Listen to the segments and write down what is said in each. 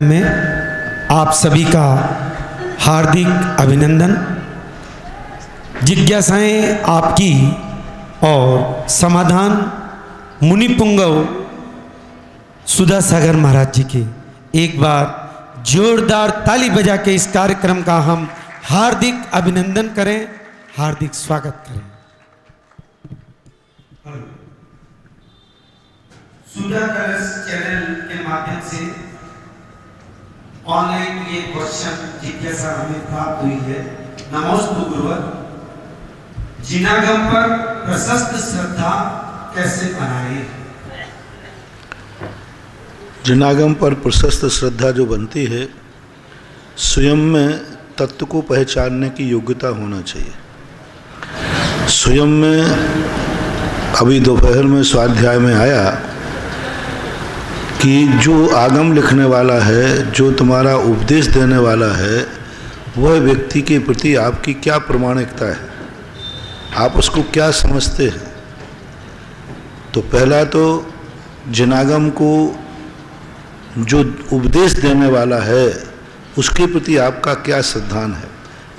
में आप सभी का हार्दिक अभिनंदन। जिज्ञासाएं आपकी और समाधान मुनि पुंगव सुधा सागर महाराज जी के। एक बार जोरदार ताली बजा के इस कार्यक्रम का हम हार्दिक अभिनंदन करें, हार्दिक स्वागत करें। सुधा कलर्स चैनल के माध्यम से ऑनलाइन ये क्वेश्चन जिज्ञासा हमें प्राप्त हुई है। नमोस्तु गुरुवर, जिनागम पर प्रशस्त श्रद्धा कैसे बनाए? जिनागम पर प्रशस्त श्रद्धा जो बनती है, स्वयं में तत्व को पहचानने की योग्यता होना चाहिए। स्वयं में अभी दोपहर में स्वाध्याय में आया कि जो आगम लिखने वाला है, जो तुम्हारा उपदेश देने वाला है, वह व्यक्ति के प्रति आपकी क्या प्रामाणिकता है, आप उसको क्या समझते हैं। तो पहला तो जिनागम को जो उपदेश देने वाला है उसके प्रति आपका क्या सिद्धांत है।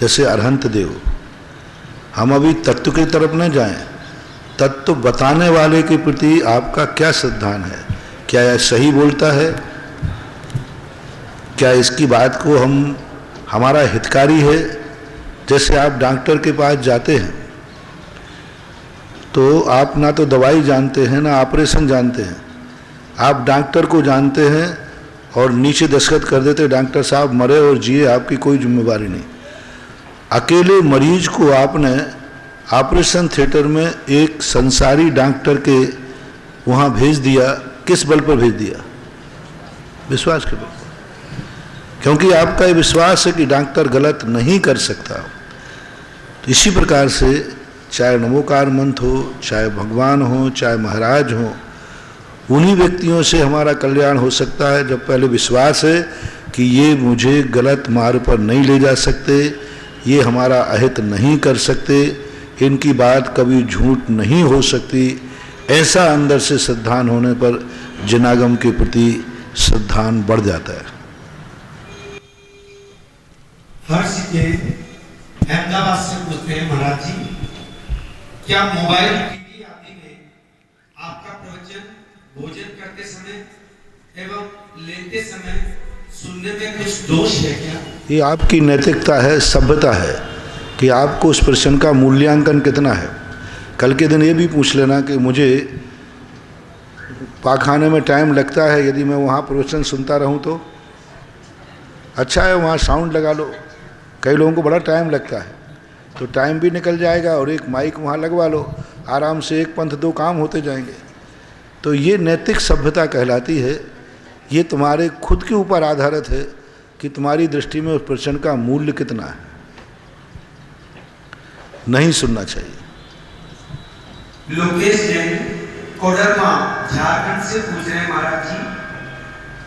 जैसे अरहंत देव, हम अभी तत्व की तरफ न जाएं, तत्व बताने वाले के प्रति आपका क्या सिद्धांत है। क्या यह सही बोलता है? क्या इसकी बात को हमारा हितकारी है? जैसे आप डॉक्टर के पास जाते हैं तो आप ना तो दवाई जानते हैं ना ऑपरेशन जानते हैं, आप डॉक्टर को जानते हैं और नीचे दस्तखत कर देते डॉक्टर साहब मरे और जिए, आपकी कोई जिम्मेवारी नहीं। अकेले मरीज को आपने ऑपरेशन थिएटर में एक संसारी डॉक्टर के वहाँ भेज दिया। किस बल पर भेज दिया? विश्वास के बल पर, क्योंकि आपका ये विश्वास है कि डॉक्टर गलत नहीं कर सकता। तो इसी प्रकार से चाहे नमोकार मंत्र हो, चाहे भगवान हो, चाहे महाराज हो, उन्हीं व्यक्तियों से हमारा कल्याण हो सकता है जब पहले विश्वास है कि ये मुझे गलत मार्ग पर नहीं ले जा सकते, ये हमारा अहित नहीं कर सकते, इनकी बात कभी झूठ नहीं हो सकती। ऐसा अंदर से श्रद्धान होने पर जिनागम के प्रति श्रद्धान बढ़ जाता है। हर्ष के अहमदाबाद से पूछते हैं, महाराज जी क्या मोबाइल टीवी आदि में आपका प्रवचन भोजन करते समय एवं लेते समय सुनने में कुछ दोष है क्या? ये आपकी नैतिकता है, सभ्यता है कि आपको उस प्रश्न का मूल्यांकन कितना है। कल के दिन ये भी पूछ लेना कि मुझे पाखाने में टाइम लगता है, यदि मैं वहाँ प्रवचन सुनता रहूँ तो अच्छा है, वहाँ साउंड लगा लो। कई लोगों को बड़ा टाइम लगता है, तो टाइम भी निकल जाएगा और एक माइक वहाँ लगवा लो, आराम से एक पंथ दो काम होते जाएंगे। तो ये नैतिक सभ्यता कहलाती है। ये तुम्हारे खुद के ऊपर आधारित है कि तुम्हारी दृष्टि में उस प्रश्न का मूल्य कितना है। नहीं सुनना चाहिए। लोकेश जैन कोडरमा झारखंड से पूछ रहे हैं, महाराज जी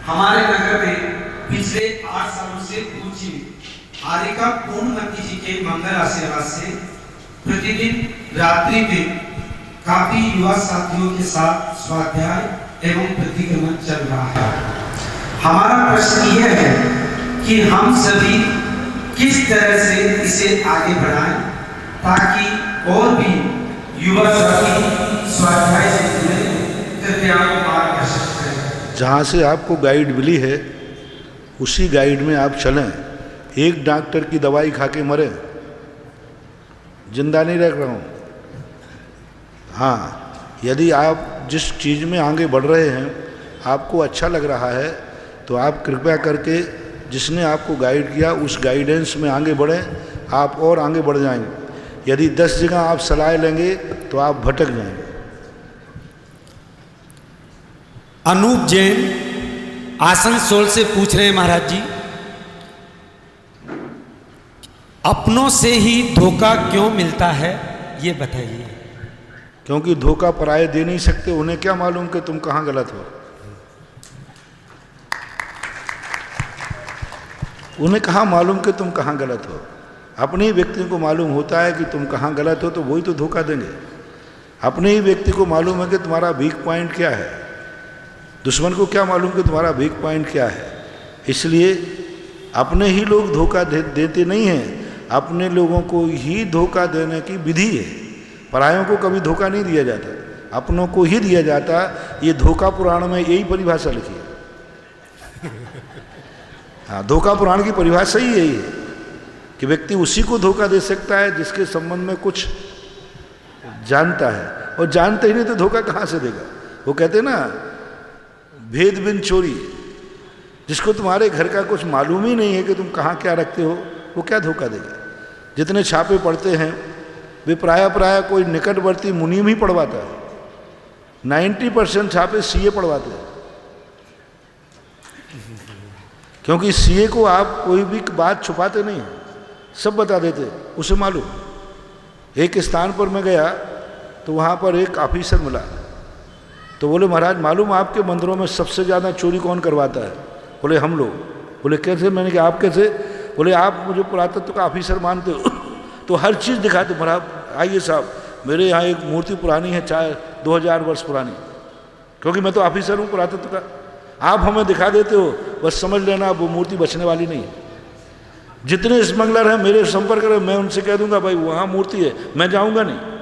हमारे नगर में पिछले 8 सालों से पूज्य आरिका पूर्णमती जी के मंगल आशीर्वाद से प्रतिदिन रात्रि में काफी युवा साथियों के साथ स्वाध्याय एवं प्रतिक्रमण चल रहा है। हमारा प्रश्न यह है कि हम सभी किस तरह से इसे आगे बढ़ाएं ताकि और भी युवा साथी स्वाध्याय से जुड़े, कृपया मार्गदर्शन करें। जहाँ से आपको गाइड मिली है उसी गाइड में आप चलें। एक डॉक्टर की दवाई खा के मरे, जिंदा नहीं रख रहा हूँ। हाँ, यदि आप जिस चीज़ में आगे बढ़ रहे हैं आपको अच्छा लग रहा है तो आप कृपया करके जिसने आपको गाइड किया उस गाइडेंस में आगे बढ़ें, आप और आगे बढ़ जाएंगे। यदि 10 जगह आप सलाह लेंगे तो आप भटक जाएंगे। अनूप जैन आसनसोल से पूछ रहे हैं, महाराज जी अपनों से ही धोखा क्यों मिलता है, ये बताइए। क्योंकि धोखा पराये दे नहीं सकते, उन्हें क्या मालूम कि तुम कहाँ गलत हो। उन्हें कहाँ मालूम कि तुम कहाँ गलत हो। अपने ही व्यक्ति को मालूम होता है कि तुम कहाँ गलत हो, तो वही तो धोखा देंगे। अपने ही व्यक्ति को मालूम है कि तुम्हारा वीक पॉइंट क्या है। दुश्मन को क्या मालूम कि तुम्हारा वीक पॉइंट क्या है। इसलिए अपने ही लोग धोखा देते नहीं हैं, अपने लोगों को ही धोखा देने की विधि है। परायों को कभी धोखा नहीं दिया जाता, अपनों को ही दिया जाता। ये धोखा पुराण में यही परिभाषा लिखी है। हाँ, धोखा पुराण की परिभाषा ही यही है कि व्यक्ति उसी को धोखा दे सकता है जिसके संबंध में कुछ जानता है, और जानते ही नहीं तो धोखा कहाँ से देगा। वो कहते हैं ना, भेद बिन चोरी। जिसको तुम्हारे घर का कुछ मालूम ही नहीं है कि तुम कहाँ क्या रखते हो, वो क्या धोखा देगा। जितने छापे पड़ते हैं वे प्राय कोई निकटवर्ती मुनीम ही पढ़वाता है। 90% छापे सीए पढ़वाते हैं, क्योंकि सीए को आप कोई भी बात छुपाते नहीं, सब बता देते, उसे मालूम। एक स्थान पर मैं गया तो वहाँ पर एक ऑफिसर मिला, तो बोले महाराज मालूम आपके मंदिरों में सबसे ज़्यादा चोरी कौन करवाता है? बोले हम लोग। बोले कैसे? मैंने कहा आप कैसे? बोले आप मुझे पुरातत्व का ऑफिसर मानते हो तो हर चीज़ दिखाते। महाराज आइए साहब, मेरे यहाँ एक मूर्ति पुरानी है, चाहे 2000 वर्ष पुरानी, क्योंकि मैं तो ऑफिसर हूँ पुरातत्व का। आप हमें दिखा देते हो, बस समझ लेना वो मूर्ति बचने वाली नहीं है। जितने स्मगलर हैं मेरे संपर्क में, मैं उनसे कह दूंगा भाई वहाँ मूर्ति है, मैं जाऊँगा नहीं।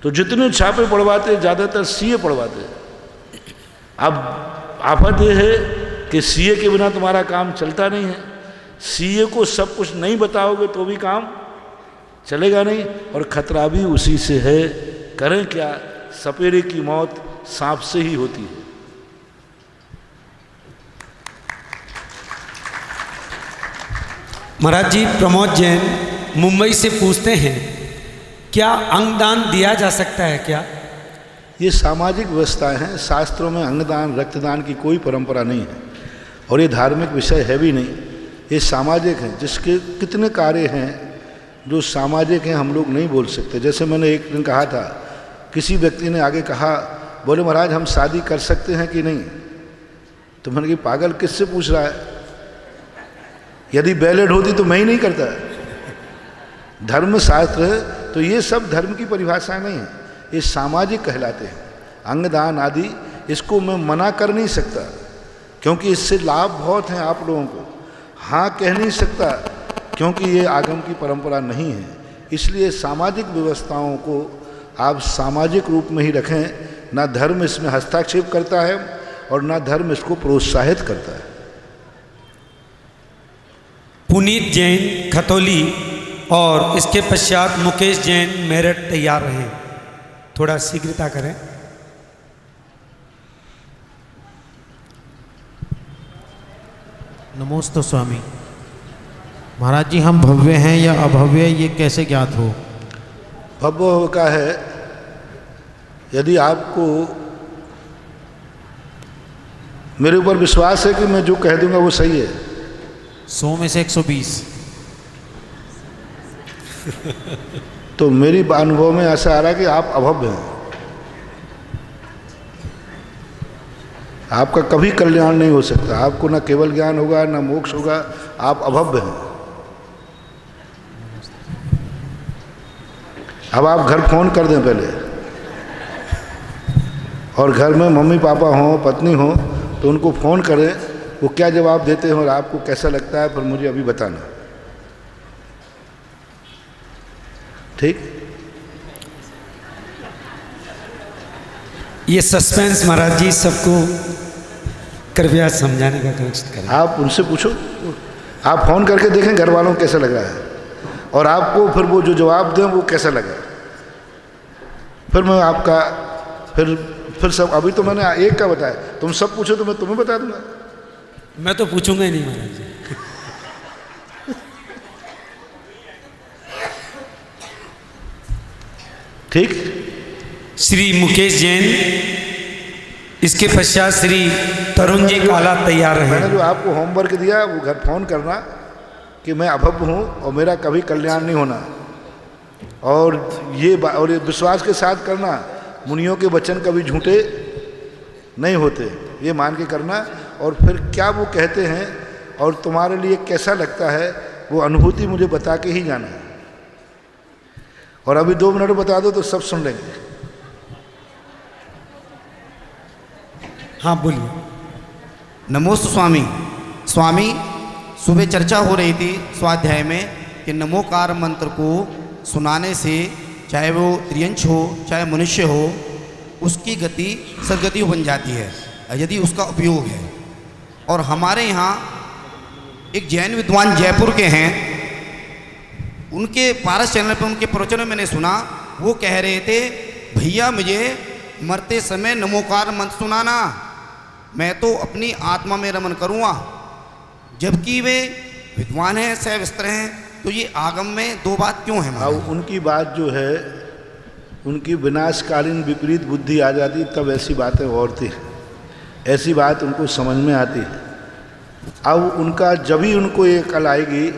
तो जितने छापे पढ़वाते ज़्यादातर सीए पढ़वाते। अब आफत यह है कि सीए के बिना तुम्हारा काम चलता नहीं है। सीए को सब कुछ नहीं बताओगे तो भी काम चलेगा नहीं, और खतरा भी उसी से है। करें क्या, सपेरे की मौत सांप से ही होती है। महाराज जी, प्रमोद जैन मुंबई से पूछते हैं, क्या अंगदान दिया जा सकता है क्या? ये सामाजिक व्यवस्थाएं हैं। शास्त्रों में अंगदान रक्तदान की कोई परंपरा नहीं है, और ये धार्मिक विषय है भी नहीं। ये सामाजिक हैं, जिसके कितने कार्य हैं जो सामाजिक हैं, हम लोग नहीं बोल सकते। जैसे मैंने एक दिन कहा था, किसी व्यक्ति ने आगे कहा, बोले महाराज हम शादी कर सकते हैं कि नहीं? तो मैंने कहा पागल, किससे पूछ रहा है? यदि बैलेट होती तो मैं ही नहीं करता। धर्म शास्त्र है, तो ये सब धर्म की परिभाषा नहीं है, ये सामाजिक कहलाते हैं। अंगदान आदि इसको मैं मना कर नहीं सकता, क्योंकि इससे लाभ बहुत हैं आप लोगों को। हाँ कह नहीं सकता, क्योंकि ये आगम की परंपरा नहीं है। इसलिए सामाजिक व्यवस्थाओं को आप सामाजिक रूप में ही रखें। ना धर्म इसमें हस्तक्षेप करता है और ना धर्म इसको प्रोत्साहित करता है। पुनीत जैन खतौली और इसके पश्चात मुकेश जैन मेरठ तैयार रहें। थोड़ा शीघ्रता करें। नमोस्तु स्वामी। महाराज जी, हम भव्य हैं या अभव्य, ये कैसे ज्ञात हो? भव्य का है, यदि आपको मेरे ऊपर विश्वास है कि मैं जो कह दूंगा वो सही है। 100 में से 120। तो मेरी अनुभव में ऐसा आ रहा है कि आप अभव्य हैं। आपका कभी कल्याण नहीं हो सकता, आपको ना केवल ज्ञान होगा ना मोक्ष होगा, आप अभव्य हैं। अब आप घर फोन कर दें पहले, और घर में मम्मी पापा हों, पत्नी हो, तो उनको फ़ोन करें, वो क्या जवाब देते हैं और आपको कैसा लगता है, फिर मुझे अभी बताना। ठीक? ये सस्पेंस महाराज जी सबको कृपया समझाने का कोशिश करें। आप उनसे पूछो, आप फ़ोन करके देखें घर वालों को कैसा लग रहा है, और आपको फिर वो जो जवाब दें वो कैसा लगा, फिर मैं आपका फिर सब। अभी तो मैंने एक का बताया, तुम सब पूछो तो मैं तुम्हें बता दूंगा। मैं तो पूछूंगा ही नहीं महाराज जी। ठीक? श्री मुकेश जैन, इसके पश्चात श्री तरुण जी काला तैयार मैंने हैं। जो आपको होमवर्क दिया वो घर फ़ोन करना कि मैं अभव्य हूँ और मेरा कभी कल्याण नहीं होना, और ये विश्वास के साथ करना, मुनियों के वचन कभी झूठे नहीं होते, ये मान के करना। और फिर क्या वो कहते हैं और तुम्हारे लिए कैसा लगता है, वो अनुभूति मुझे बता के ही जाना है। और अभी 2 मिनट बता दो तो सब सुन लेंगे। हाँ बोलिए। नमोस्तु स्वामी। स्वामी, सुबह चर्चा हो रही थी स्वाध्याय में कि नमोकार मंत्र को सुनाने से चाहे वो त्रियंश हो चाहे मनुष्य हो, उसकी गति सदगति बन जाती है यदि उसका उपयोग है। और हमारे यहाँ एक जैन विद्वान जयपुर के हैं, उनके पारस चैनल पर उनके प्रवचन में मैंने सुना, वो कह रहे थे भैया मुझे मरते समय नमोकार मंत्र सुनाना, मैं तो अपनी आत्मा में रमन करूँगा। जबकि वे विद्वान हैं, सविस्तर हैं, तो ये आगम में दो बात क्यों है? अब उनकी बात जो है, उनकी विनाशकालीन विपरीत बुद्धि आ जाती तब ऐसी बातें और थी, ऐसी बात उनको समझ में आती है। अब उनका जब ही उनको ये कल आएगी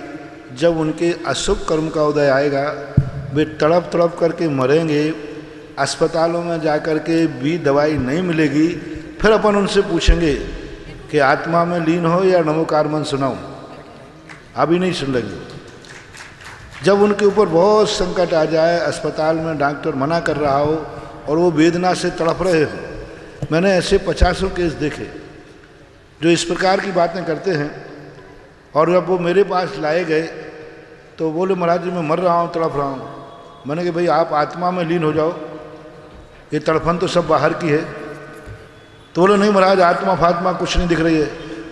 जब उनके अशुभ कर्म का उदय आएगा, वे तड़प तड़प करके मरेंगे, अस्पतालों में जा कर के भी दवाई नहीं मिलेगी, फिर अपन उनसे पूछेंगे कि आत्मा में लीन हो या नमोकार मंत्र सुनाऊं, अभी नहीं सुन लेंगे। जब उनके ऊपर बहुत संकट आ जाए, अस्पताल में डॉक्टर मना कर रहा हो और वो वेदना से तड़प रहे हो, मैंने ऐसे 50 केस देखे जो इस प्रकार की बातें करते हैं। और जब वो मेरे पास लाए गए तो बोले महाराज जी मैं मर रहा हूँ, तड़प रहा हूँ। मैंने कहा भाई आप आत्मा में लीन हो जाओ, ये तड़पन तो सब बाहर की है। तो बोले नहीं महाराज आत्मा फात्मा कुछ नहीं दिख रही है।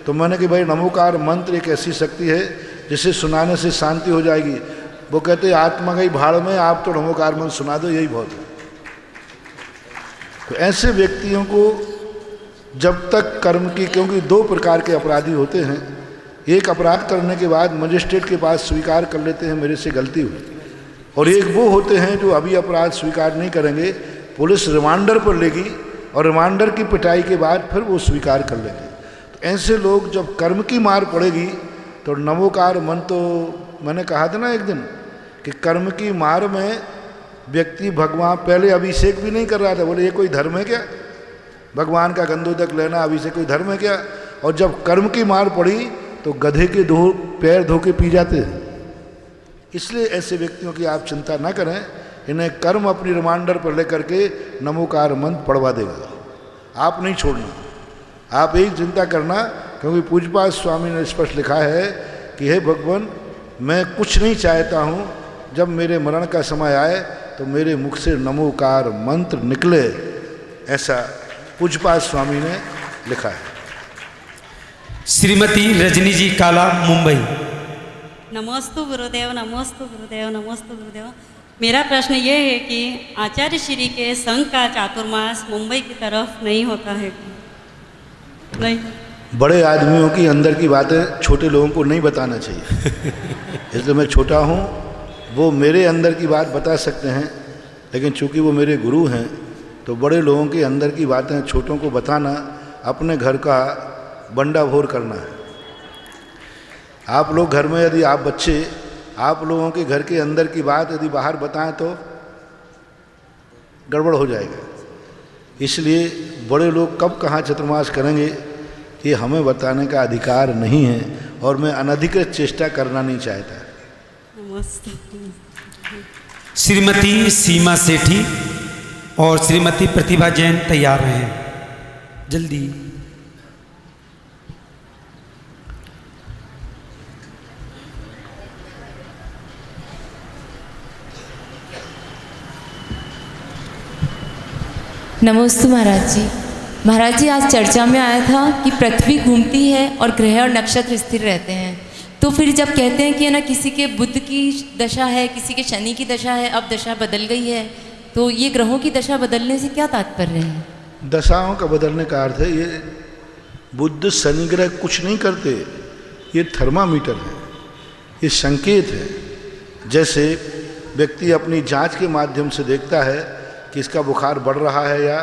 तो मैंने कहा भाई नमोकार मंत्र एक ऐसी शक्ति है जिसे सुनाने से शांति हो जाएगी। वो कहते आत्मा गई भाड़ में, आप तो नमोकार मंत्र सुना दो, यही बहुत है। तो ऐसे व्यक्तियों को जब तक कर्म की, क्योंकि 2 प्रकार के अपराधी होते हैं, एक अपराध करने के बाद मजिस्ट्रेट के पास स्वीकार कर लेते हैं मेरे से गलती हुई, और एक वो होते हैं जो अभी अपराध स्वीकार नहीं करेंगे, पुलिस रिमांडर पर लेगी और रिमांडर की पिटाई के बाद फिर वो स्वीकार कर लेंगे। तो ऐसे लोग जब कर्म की मार पड़ेगी तो नमोकार मंत्र, तो मैंने कहा था ना एक दिन कि कर्म की मार में व्यक्ति भगवान पहले अभिषेक भी नहीं कर रहा था, बोले ये कोई धर्म है क्या, भगवान का गंधोदक लेना अभिषेक कोई धर्म है क्या। और जब कर्म की मार पड़ी तो गधे के पैर धो के पी जाते हैं। इसलिए ऐसे व्यक्तियों की आप चिंता ना करें, इन्हें कर्म अपनी रिमांडर पर लेकर के नमोकार मंत्र पढ़वा देगा, आप नहीं छोड़ना। आप यही चिंता करना, क्योंकि पूज्यपाद स्वामी ने स्पष्ट लिखा है कि हे भगवान मैं कुछ नहीं चाहता हूँ, जब मेरे मरण का समय आए तो मेरे मुख से नमोकार मंत्र निकले, ऐसा पूज्यपाद स्वामी ने लिखा है। श्रीमती रजनी जी काला, मुंबई। नमोस्तु गुरुदेव, नमोस्तु गुरुदेव, नमोस्तु गुरुदेव। मेरा प्रश्न ये है कि आचार्य श्री के संघ का चातुर्मास मुंबई की तरफ नहीं होता है? नहीं, बड़े आदमियों की अंदर की बातें छोटे लोगों को नहीं बताना चाहिए। इसलिए मैं छोटा हूँ, वो मेरे अंदर की बात बता सकते हैं, लेकिन चूंकि वो मेरे गुरु हैं तो बड़े लोगों के अंदर की बातें छोटों को बताना अपने घर का बंडा भोर करना है। आप लोग घर में यदि आप बच्चे आप लोगों के घर के अंदर की बात यदि बाहर बताएं तो गड़बड़ हो जाएगा। इसलिए बड़े लोग कब कहाँ चतुर्मास करेंगे ये हमें बताने का अधिकार नहीं है, और मैं अनधिकृत चेष्टा करना नहीं चाहता। नमस्ते। श्रीमती सीमा सेठी और श्रीमती प्रतिभा जैन तैयार हैं, जल्दी। नमस्ते महाराज जी। महाराज जी आज चर्चा में आया था कि पृथ्वी घूमती है और ग्रह और नक्षत्र स्थिर रहते हैं, तो फिर जब कहते हैं कि ना किसी के बुध की दशा है, किसी के शनि की दशा है, अब दशा बदल गई है, तो ये ग्रहों की दशा बदलने से क्या तात्पर्य है? दशाओं का बदलने का अर्थ है ये बुध शनि ग्रह कुछ नहीं करते, ये थर्मामीटर है, ये संकेत है। जैसे व्यक्ति अपनी जांच के माध्यम से देखता है कि इसका बुखार बढ़ रहा है या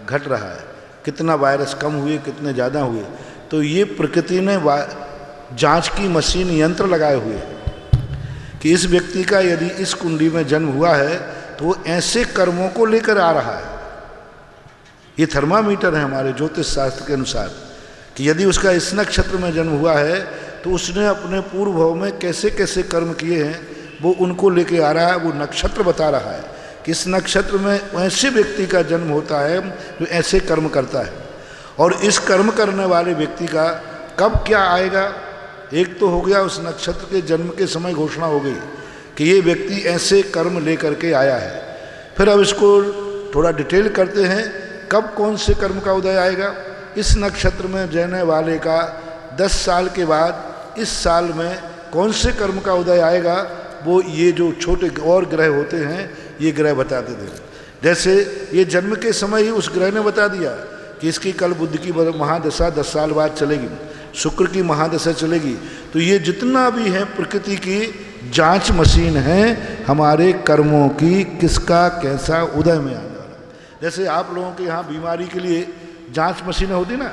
घट रहा है, कितना वायरस कम हुए कितने ज़्यादा हुए, तो ये प्रकृति ने जांच की मशीन यंत्र लगाए हुए हैं कि इस व्यक्ति का यदि इस कुंडली में जन्म हुआ है तो वो ऐसे कर्मों को लेकर आ रहा है। ये थर्मामीटर है हमारे ज्योतिष शास्त्र के अनुसार कि यदि उसका इस नक्षत्र में जन्म हुआ है तो उसने अपने पूर्व भाव में कैसे कैसे कर्म किए हैं वो उनको लेके आ रहा है, वो नक्षत्र बता रहा है कि इस नक्षत्र में ऐसे व्यक्ति का जन्म होता है जो ऐसे कर्म करता है। और इस कर्म करने वाले व्यक्ति का कब क्या आएगा, एक तो हो गया उस नक्षत्र के जन्म के समय घोषणा हो गई कि ये व्यक्ति ऐसे कर्म लेकर के आया है। फिर अब इसको थोड़ा डिटेल करते हैं, कब कौन से कर्म का उदय आएगा। इस नक्षत्र में रहने वाले का 10 साल के बाद इस साल में कौन से कर्म का उदय आएगा, वो ये जो छोटे और ग्रह होते हैं ये ग्रह बताते थे। जैसे ये जन्म के समय ही उस ग्रह ने बता दिया कि इसकी कल बुध की महादशा 10 साल बाद चलेगी, शुक्र की महादशा चलेगी। तो ये जितना भी है प्रकृति की जांच मशीन है हमारे कर्मों की, किसका कैसा उदय में आने वाला। जैसे आप लोगों के यहाँ बीमारी के लिए जांच मशीनें होती ना,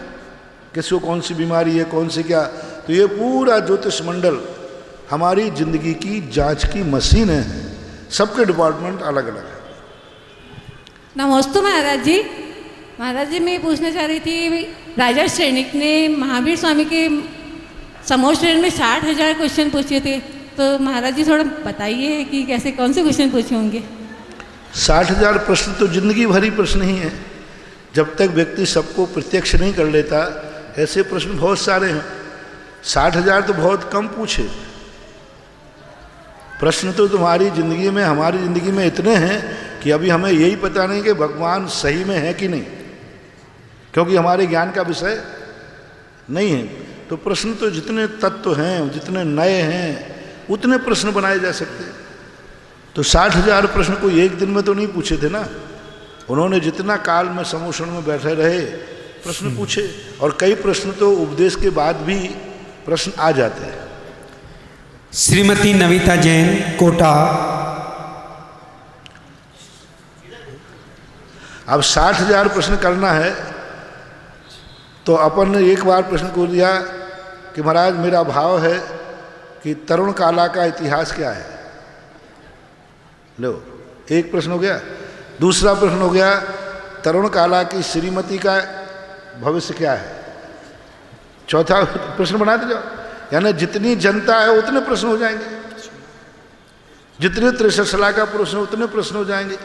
किसको कौन सी बीमारी है, कौन सी क्या, तो ये पूरा ज्योतिष मंडल हमारी जिंदगी की जांच की मशीन है। सबके डिपार्टमेंट अलग अलग है। नमस्ते महाराज जी। महाराज जी, मैं पूछना चाह रही थी, राजा सैनिक ने महावीर स्वामी के समोर श्रेणी में 60,000 क्वेश्चन पूछे थे, तो महाराज जी थोड़ा बताइए कि कैसे कौन से क्वेश्चन पूछे होंगे। 60,000 प्रश्न तो जिंदगी भरी प्रश्न ही है, जब तक व्यक्ति सबको प्रत्यक्ष नहीं कर लेता। ऐसे प्रश्न बहुत सारे हैं, 60,000 तो बहुत कम पूछे। प्रश्न तो तुम्हारी ज़िंदगी में, हमारी ज़िंदगी में इतने हैं कि अभी हमें यही पता नहीं कि भगवान सही में है कि नहीं, क्योंकि हमारे ज्ञान का विषय नहीं है। तो प्रश्न तो जितने तत्व हैं, जितने नए हैं, उतने प्रश्न बनाए जा सकते हैं। तो 60,000 प्रश्न कोई एक दिन में तो नहीं पूछे थे ना, उन्होंने जितना काल में समोषण में बैठे रहे प्रश्न पूछे, और कई प्रश्न तो उपदेश के बाद भी प्रश्न आ जाते हैं। श्रीमती नविता जैन, कोटा। अब 60,000 प्रश्न करना है तो अपन ने एक बार प्रश्न को दिया कि महाराज मेरा भाव है कि तरुण काला का इतिहास क्या है। लो, एक प्रश्न हो गया। दूसरा प्रश्न हो गया तरुण काला की श्रीमती का भविष्य क्या है। चौथा प्रश्न बनाते जाओ, यानी जितनी जनता है उतने प्रश्न हो जाएंगे, जितने त्रिशला का प्रश्न उतने प्रश्न हो जाएंगे,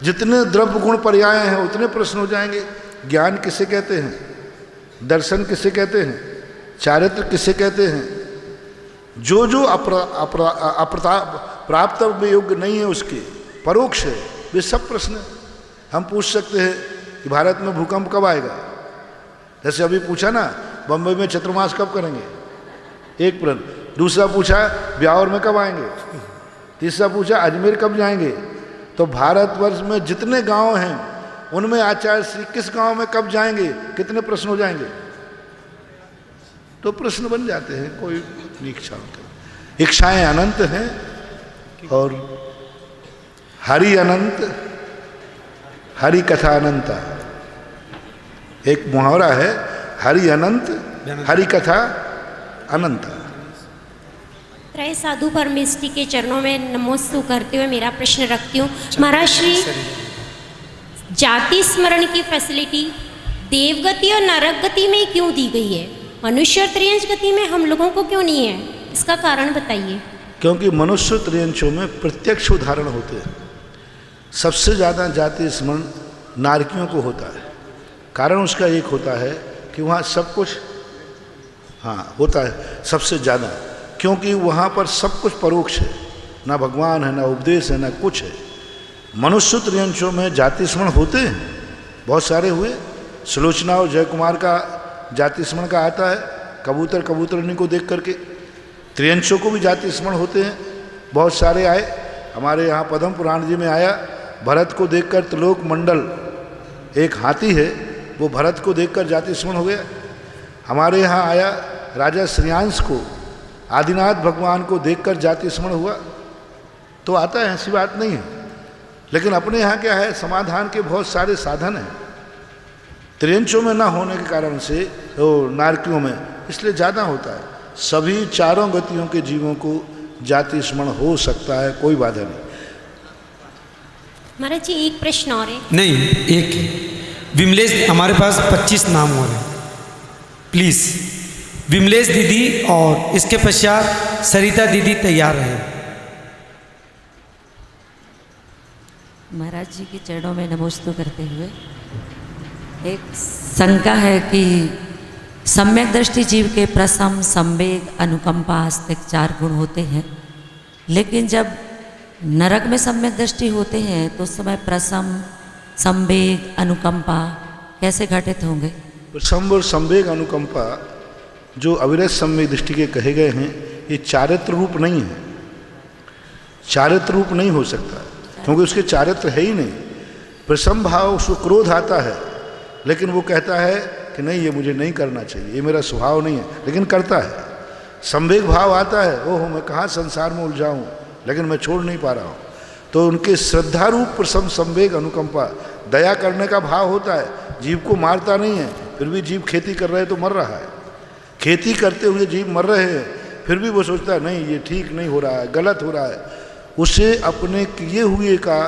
जितने द्रव्य गुण पर्याय हैं उतने प्रश्न हो जाएंगे। ज्ञान किसे कहते हैं, दर्शन किसे कहते हैं, चारित्र किसे कहते हैं, जो जो प्राप्त योग्य नहीं है उसके परोक्ष है, वे सब प्रश्न हम पूछ सकते हैं कि भारत में भूकंप कब आएगा। जैसे अभी पूछा ना बम्बई में चतुर्मास कब करेंगे, एक प्रश्न। दूसरा पूछा ब्यावर में कब आएंगे, तीसरा पूछा अजमेर कब जाएंगे। तो भारतवर्ष में जितने गांव हैं उनमें आचार्य श्री किस गांव में कब जाएंगे, कितने प्रश्न हो जाएंगे। तो प्रश्न बन जाते हैं, कोई इच्छा इच्छाएं अनंत हैं और हरि अनंत, हरि कथा अनंता। एक मुहावरा है, हरि अनंत हरि कथा अनंता। त्रय साधु परमेष्टि के चरणों में नमोस्तु करते हुए मेरा प्रश्न रखती हूँ। महाराज श्री, जाति स्मरण की फैसिलिटी देवगति और नरक गति में क्यों दी गई है, मनुष्य और त्रियंश गति में हम लोगों को क्यों नहीं है, इसका कारण बताइए। क्योंकि मनुष्य त्रियंशों में प्रत्यक्ष उदाहरण होते हैं। सबसे ज़्यादा जाति स्मरण नारकियों को होता है। कारण उसका एक होता है कि वहाँ सब कुछ होता है सबसे ज़्यादा, क्योंकि वहाँ पर सब कुछ परोक्ष है, ना भगवान है, ना उपदेश है, ना कुछ है। मनुष्य त्रियंशों में जाति स्मरण होते हैं, बहुत सारे हुए। सुलोचना और जय कुमार का जाति स्मरण का आता है, कबूतर कबूतरनी को देख करके। त्रियंशों को भी जाति स्मरण होते हैं, बहुत सारे आए। हमारे यहाँ पद्म पुराण जी में आया, भरत को देखकर त्रिलोक मंडल, एक हाथी है, वो भरत को देखकर जाति स्मरण हो गया। हमारे यहाँ आया राजा श्रेयांश को आदिनाथ भगवान को देखकर जाति स्मरण हुआ। तो आता है, ऐसी बात नहीं है। लेकिन अपने यहाँ क्या है, समाधान के बहुत सारे साधन हैं। त्रियंशों में ना होने के कारण से नारकियों में इसलिए ज़्यादा होता है। सभी चारों गतियों के जीवों को जाति स्मरण हो सकता है, कोई बाधा नहीं। महाराज जी एक प्रश्न और है। नहीं, एक विमलेश, हमारे पास 25 नाम हो रहे हैं, प्लीज़ विमलेश दीदी और इसके पश्चात सरिता दीदी तैयार रहे। महाराज जी के चरणों में नमोस्तु करते हुए एक शंका है कि सम्यक दृष्टि जीव के प्रसम, संवेग, अनुकंपा, आस्तिक 4 गुण होते हैं, लेकिन जब नरक में सम्यक दृष्टि होते हैं तो उस समय प्रसम, संवेग, अनुकंपा कैसे घटित होंगे? प्रसम और संवेग, अनुकंपा जो अविरत सम्यक दृष्टि के कहे गए हैं, ये चारित्र रूप नहीं है। चारित्र रूप नहीं हो सकता, क्योंकि उसके चारित्र है ही नहीं। प्रसम भाव, उसको क्रोध आता है, लेकिन वो कहता है कि नहीं, ये मुझे नहीं करना चाहिए, ये मेरा स्वभाव नहीं है, लेकिन करता है। संवेग भाव आता है, ओहो मैं कहाँ संसार में उलझाऊँ, लेकिन मैं छोड़ नहीं पा रहा हूँ। तो उनके श्रद्धा रूप प्रसम, संवेग, अनुकंपा, दया करने का भाव होता है। जीव को मारता नहीं है, फिर भी जीव खेती कर रहे तो मर रहा है। खेती करते हुए जीव मर रहे हैं, फिर भी वो सोचता है नहीं, ये ठीक नहीं हो रहा है, गलत हो रहा है। उसे अपने किए हुए का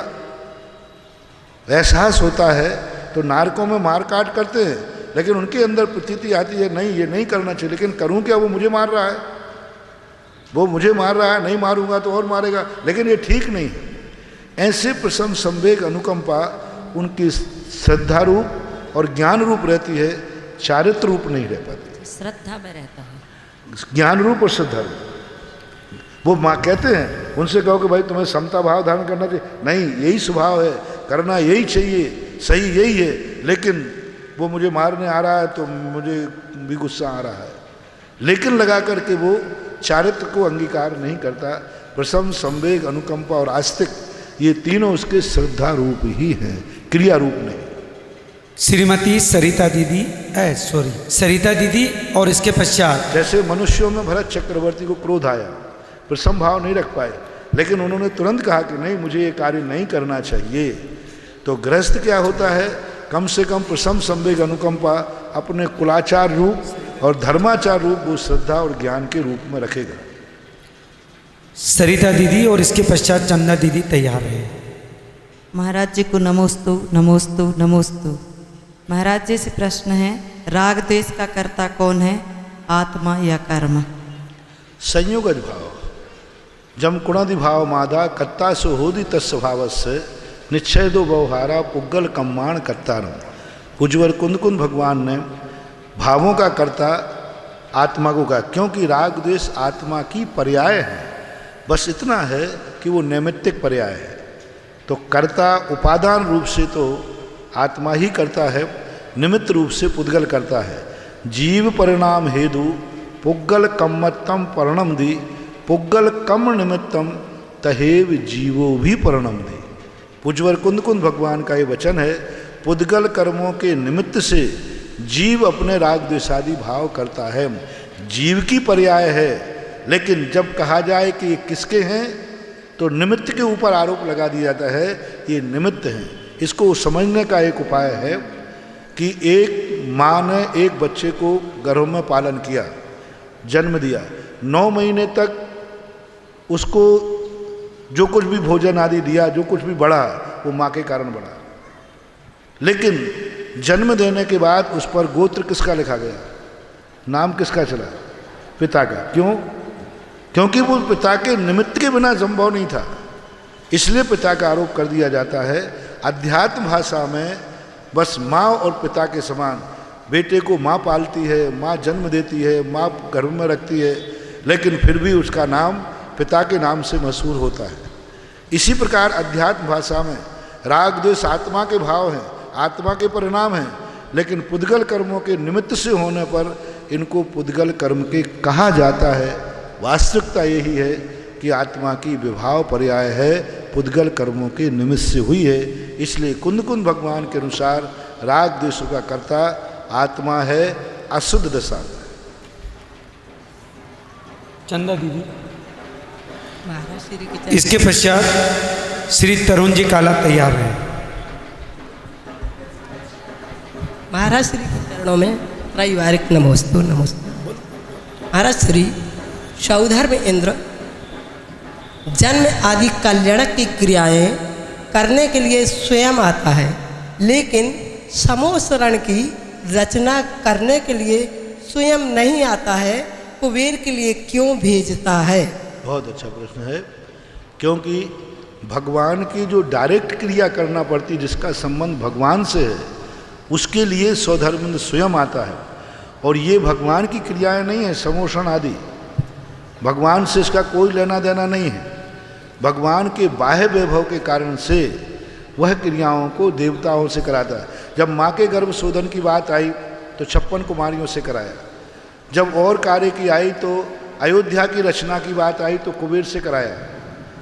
एहसास होता है। तो नारकों में मार काट करते हैं, लेकिन उनके अंदर प्रतीति आती है नहीं, ये नहीं करना चाहिए, लेकिन करूं क्या, वो मुझे मार रहा है, वो मुझे मार रहा है, नहीं मारूंगा तो और मारेगा, लेकिन ये ठीक नहीं है। ऐसे प्रसम, संवेग, अनुकंपा उनकी श्रद्धा रूप और ज्ञान रूप रहती है, चारित्र रूप नहीं रह पाती। श्रद्धा में रहता है, ज्ञान रूप और श्रद्धा रूप। वो माँ कहते हैं, उनसे कहो कि भाई तुम्हें समता भाव धारण करना चाहिए, नहीं यही स्वभाव है, करना यही चाहिए, सही यही है, लेकिन वो मुझे मारने आ रहा है तो मुझे भी गुस्सा आ रहा है, लेकिन लगा करके वो चारित्र को अंगीकार नहीं करता। प्रसम, संवेग, अनुकंपा और आस्तिक, ये तीनों उसके श्रद्धा रूप ही हैं, क्रिया रूप नहीं। श्रीमती सरिता दीदी, सरिता दीदी और इसके पश्चात जैसे मनुष्यों में भरत चक्रवर्ती को क्रोध आया, प्रसम भाव नहीं रख पाए, लेकिन उन्होंने तुरंत कहा कि नहीं, मुझे ये कार्य नहीं करना चाहिए। तो गृहस्थ क्या होता है, कम से कम प्रसम, संवेग, अनुकंपा अपने कुलाचार रूप और धर्माचार रूप वो श्रद्धा और ज्ञान के रूप में रखेगा। सरिता दीदी और इसके पश्चात चंदा दीदी तैयार है। महाराज जी को नमोस्तु नमोस्तु नमोस्तु। महाराज जी से प्रश्न है, राग द्वेष का कर्ता कौन है, आत्मा या कर्म? संयोगज भाव, जम कुणादि भाव मादा कत्ता सो होदि तत्स्वभावस्य निश्चय दो व्यवहारा पुग्गल कम्माण कर्तारम। उज्ज्वल कुंद भगवान ने भावों का कर्ता आत्मा को कहा, क्योंकि राग द्वेष आत्मा की पर्याय है, बस इतना है कि वो नैमित्तिक पर्याय है। तो कर्ता उपादान रूप से तो आत्मा ही करता है, निमित्त रूप से पुद्गल करता है। जीव परिणाम हेतु पुग्गल कम्मत्तम परिणम दी, पुग्गल कम निमित्तम तहेव जीवो भी परिणम दी। उज्ज्वल कुंद भगवान का ये वचन है, पुद्गल कर्मों के निमित्त से जीव अपने राग द्वेषादि भाव करता है, जीव की पर्याय है। लेकिन जब कहा जाए कि ये किसके हैं, तो निमित्त के ऊपर आरोप लगा दिया जाता है, ये निमित्त हैं। इसको समझने का एक उपाय है कि एक माँ ने एक बच्चे को गर्भ में पालन किया, जन्म दिया, 9 महीने तक उसको जो कुछ भी भोजन आदि दिया, जो कुछ भी बढ़ा, वो माँ के कारण बढ़ा। लेकिन जन्म देने के बाद उस पर गोत्र किसका लिखा गया, नाम किसका चला, पिता का। क्यों? क्योंकि वो पिता के निमित्त के बिना संभव नहीं था, इसलिए पिता का आरोप कर दिया जाता है। अध्यात्म भाषा में बस माँ और पिता के समान, बेटे को माँ पालती है, माँ जन्म देती है, माँ गर्भ में रखती है, लेकिन फिर भी उसका नाम पिता के नाम से मशहूर होता है। इसी प्रकार अध्यात्म भाषा में राग द्वेष आत्मा के भाव हैं, आत्मा के परिणाम हैं, लेकिन पुद्गल कर्मों के निमित्त से होने पर इनको पुद्गल कर्म के कहा जाता है। वास्तविकता यही है कि आत्मा की विभाव पर्याय है, पुद्गल कर्मों के निमित्त से हुई है। इसलिए कुंद भगवान के अनुसार राग द्वेषों का कर्ता आत्मा है, अशुद्ध दशा में। चंदा दीदी, इसके पश्चात श्री तरुण जी काला तैयार है। महाराज श्री के चरणों में पारिवारिक नमोस्तु नमोस्तु। महाराज श्री सौधर्म इंद्र जन्म आदि कल्याणक की क्रियाएं करने के लिए स्वयं आता है, लेकिन समोसरण की रचना करने के लिए स्वयं नहीं आता है, कुबेर के लिए क्यों भेजता है? बहुत अच्छा प्रश्न है, क्योंकि भगवान की जो डायरेक्ट क्रिया करना पड़ती, जिसका संबंध भगवान से है, उसके लिए स्वधर्मेंद्र स्वयं आता है। और ये भगवान की क्रियाएं नहीं है, समोषण आदि, भगवान से इसका कोई लेना देना नहीं है। भगवान के बाह्य वैभव के कारण से वह क्रियाओं को देवताओं से कराता है। जब माँ के गर्भ शोधन की बात आई तो 56 कुमारियों से कराया। जब और कार्य की आई तो अयोध्या की रचना की बात आई तो कुबेर से कराया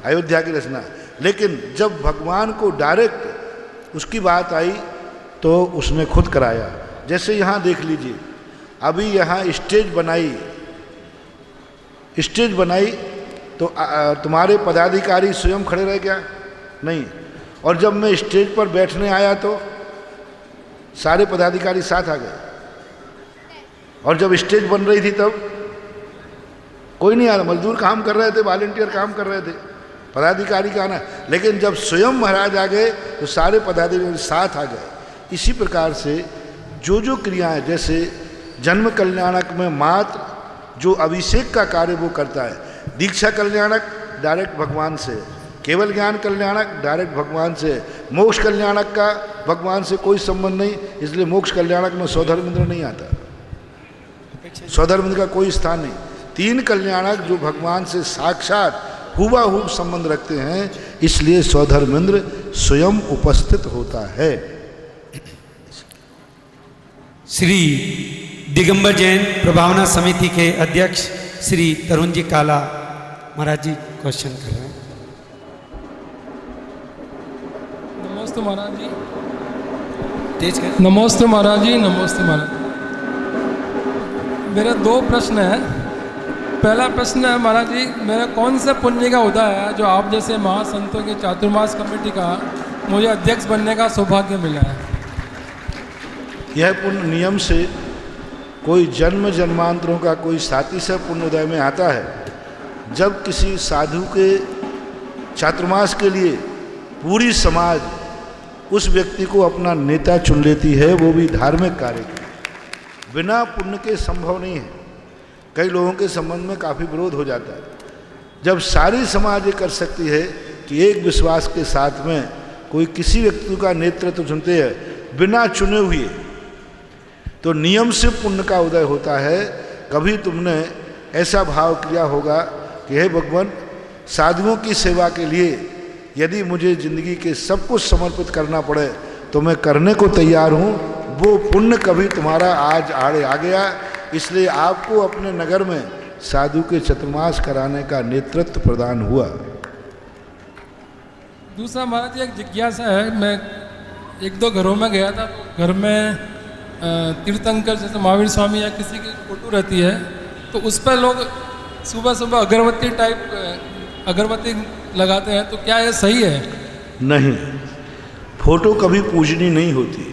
अयोध्या की रचना। लेकिन जब भगवान को डायरेक्ट उसकी बात आई तो उसने खुद कराया। जैसे यहाँ देख लीजिए, अभी यहाँ स्टेज बनाई तो तुम्हारे पदाधिकारी स्वयं खड़े रहे क्या? नहीं। और जब मैं स्टेज पर बैठने आया तो सारे पदाधिकारी साथ आ गए। और जब स्टेज बन रही थी तब कोई नहीं आया, मजदूर काम कर रहे थे, वॉलंटियर काम कर रहे थे, पदाधिकारी का आना। लेकिन जब स्वयं महाराज आ गए तो सारे पदाधिकारी साथ आ गए। इसी प्रकार से जो क्रियाएं, जैसे जन्म कल्याणक में मात्र जो अभिषेक का कार्य वो करता है, दीक्षा कल्याणक डायरेक्ट भगवान से, केवल ज्ञान कल्याणक डायरेक्ट भगवान से, मोक्ष कल्याणक का भगवान से कोई संबंध नहीं, इसलिए मोक्ष कल्याणक में स्वधर्मेंद्र नहीं आता, स्वधर्मेंद्र का कोई स्थान नहीं। 3 कल्याणक जो भगवान से साक्षात हुबहू संबंध रखते हैं, इसलिए स्वधर्मेंद्र स्वयं उपस्थित होता है। श्री दिगंबर जैन प्रभावना समिति के अध्यक्ष श्री तरुण जी काला महाराज जी क्वेश्चन कर रहे हैं। नमस्ते महाराज जी। तेज कर। नमस्ते महाराज जी, नमस्ते महाराज। मेरे 2 प्रश्न हैं। पहला प्रश्न है महाराज जी, मेरा कौन से पुण्य का उदय है जो आप जैसे महासंतों की चातुर्मास कमेटी का मुझे अध्यक्ष बनने का सौभाग्य मिला है? यह पुण्य नियम से कोई जन्म जन्मांतरों का कोई साथी से पुण्योदय में आता है। जब किसी साधु के चातुर्मास के लिए पूरी समाज उस व्यक्ति को अपना नेता चुन लेती है, वो भी धार्मिक कार्य के, बिना पुण्य के संभव नहीं है। कई लोगों के संबंध में काफ़ी विरोध हो जाता है। जब सारी समाज ये कर सकती है कि एक विश्वास के साथ में कोई किसी व्यक्ति का नेतृत्व चुनते हैं बिना चुने हुए, तो नियम से पुण्य का उदय होता है। कभी तुमने ऐसा भाव किया होगा कि हे भगवान, साधुओं की सेवा के लिए यदि मुझे जिंदगी के सब कुछ समर्पित करना पड़े तो मैं करने को तैयार हूँ। वो पुण्य कभी तुम्हारा आज आड़े आ गया, इसलिए आपको अपने नगर में साधु के चतुर्मास कराने का नेतृत्व प्रदान हुआ। दूसरा महाराज जी, एक जिज्ञासा है। मैं 1-2 घरों में गया था, तो घर में तीर्थंकर जैसे महावीर स्वामी या किसी की फोटो रहती है, तो उस पर लोग सुबह सुबह अगरबत्ती लगाते हैं, तो क्या ये सही है? नहीं, फोटो कभी पूजनीय नहीं होती,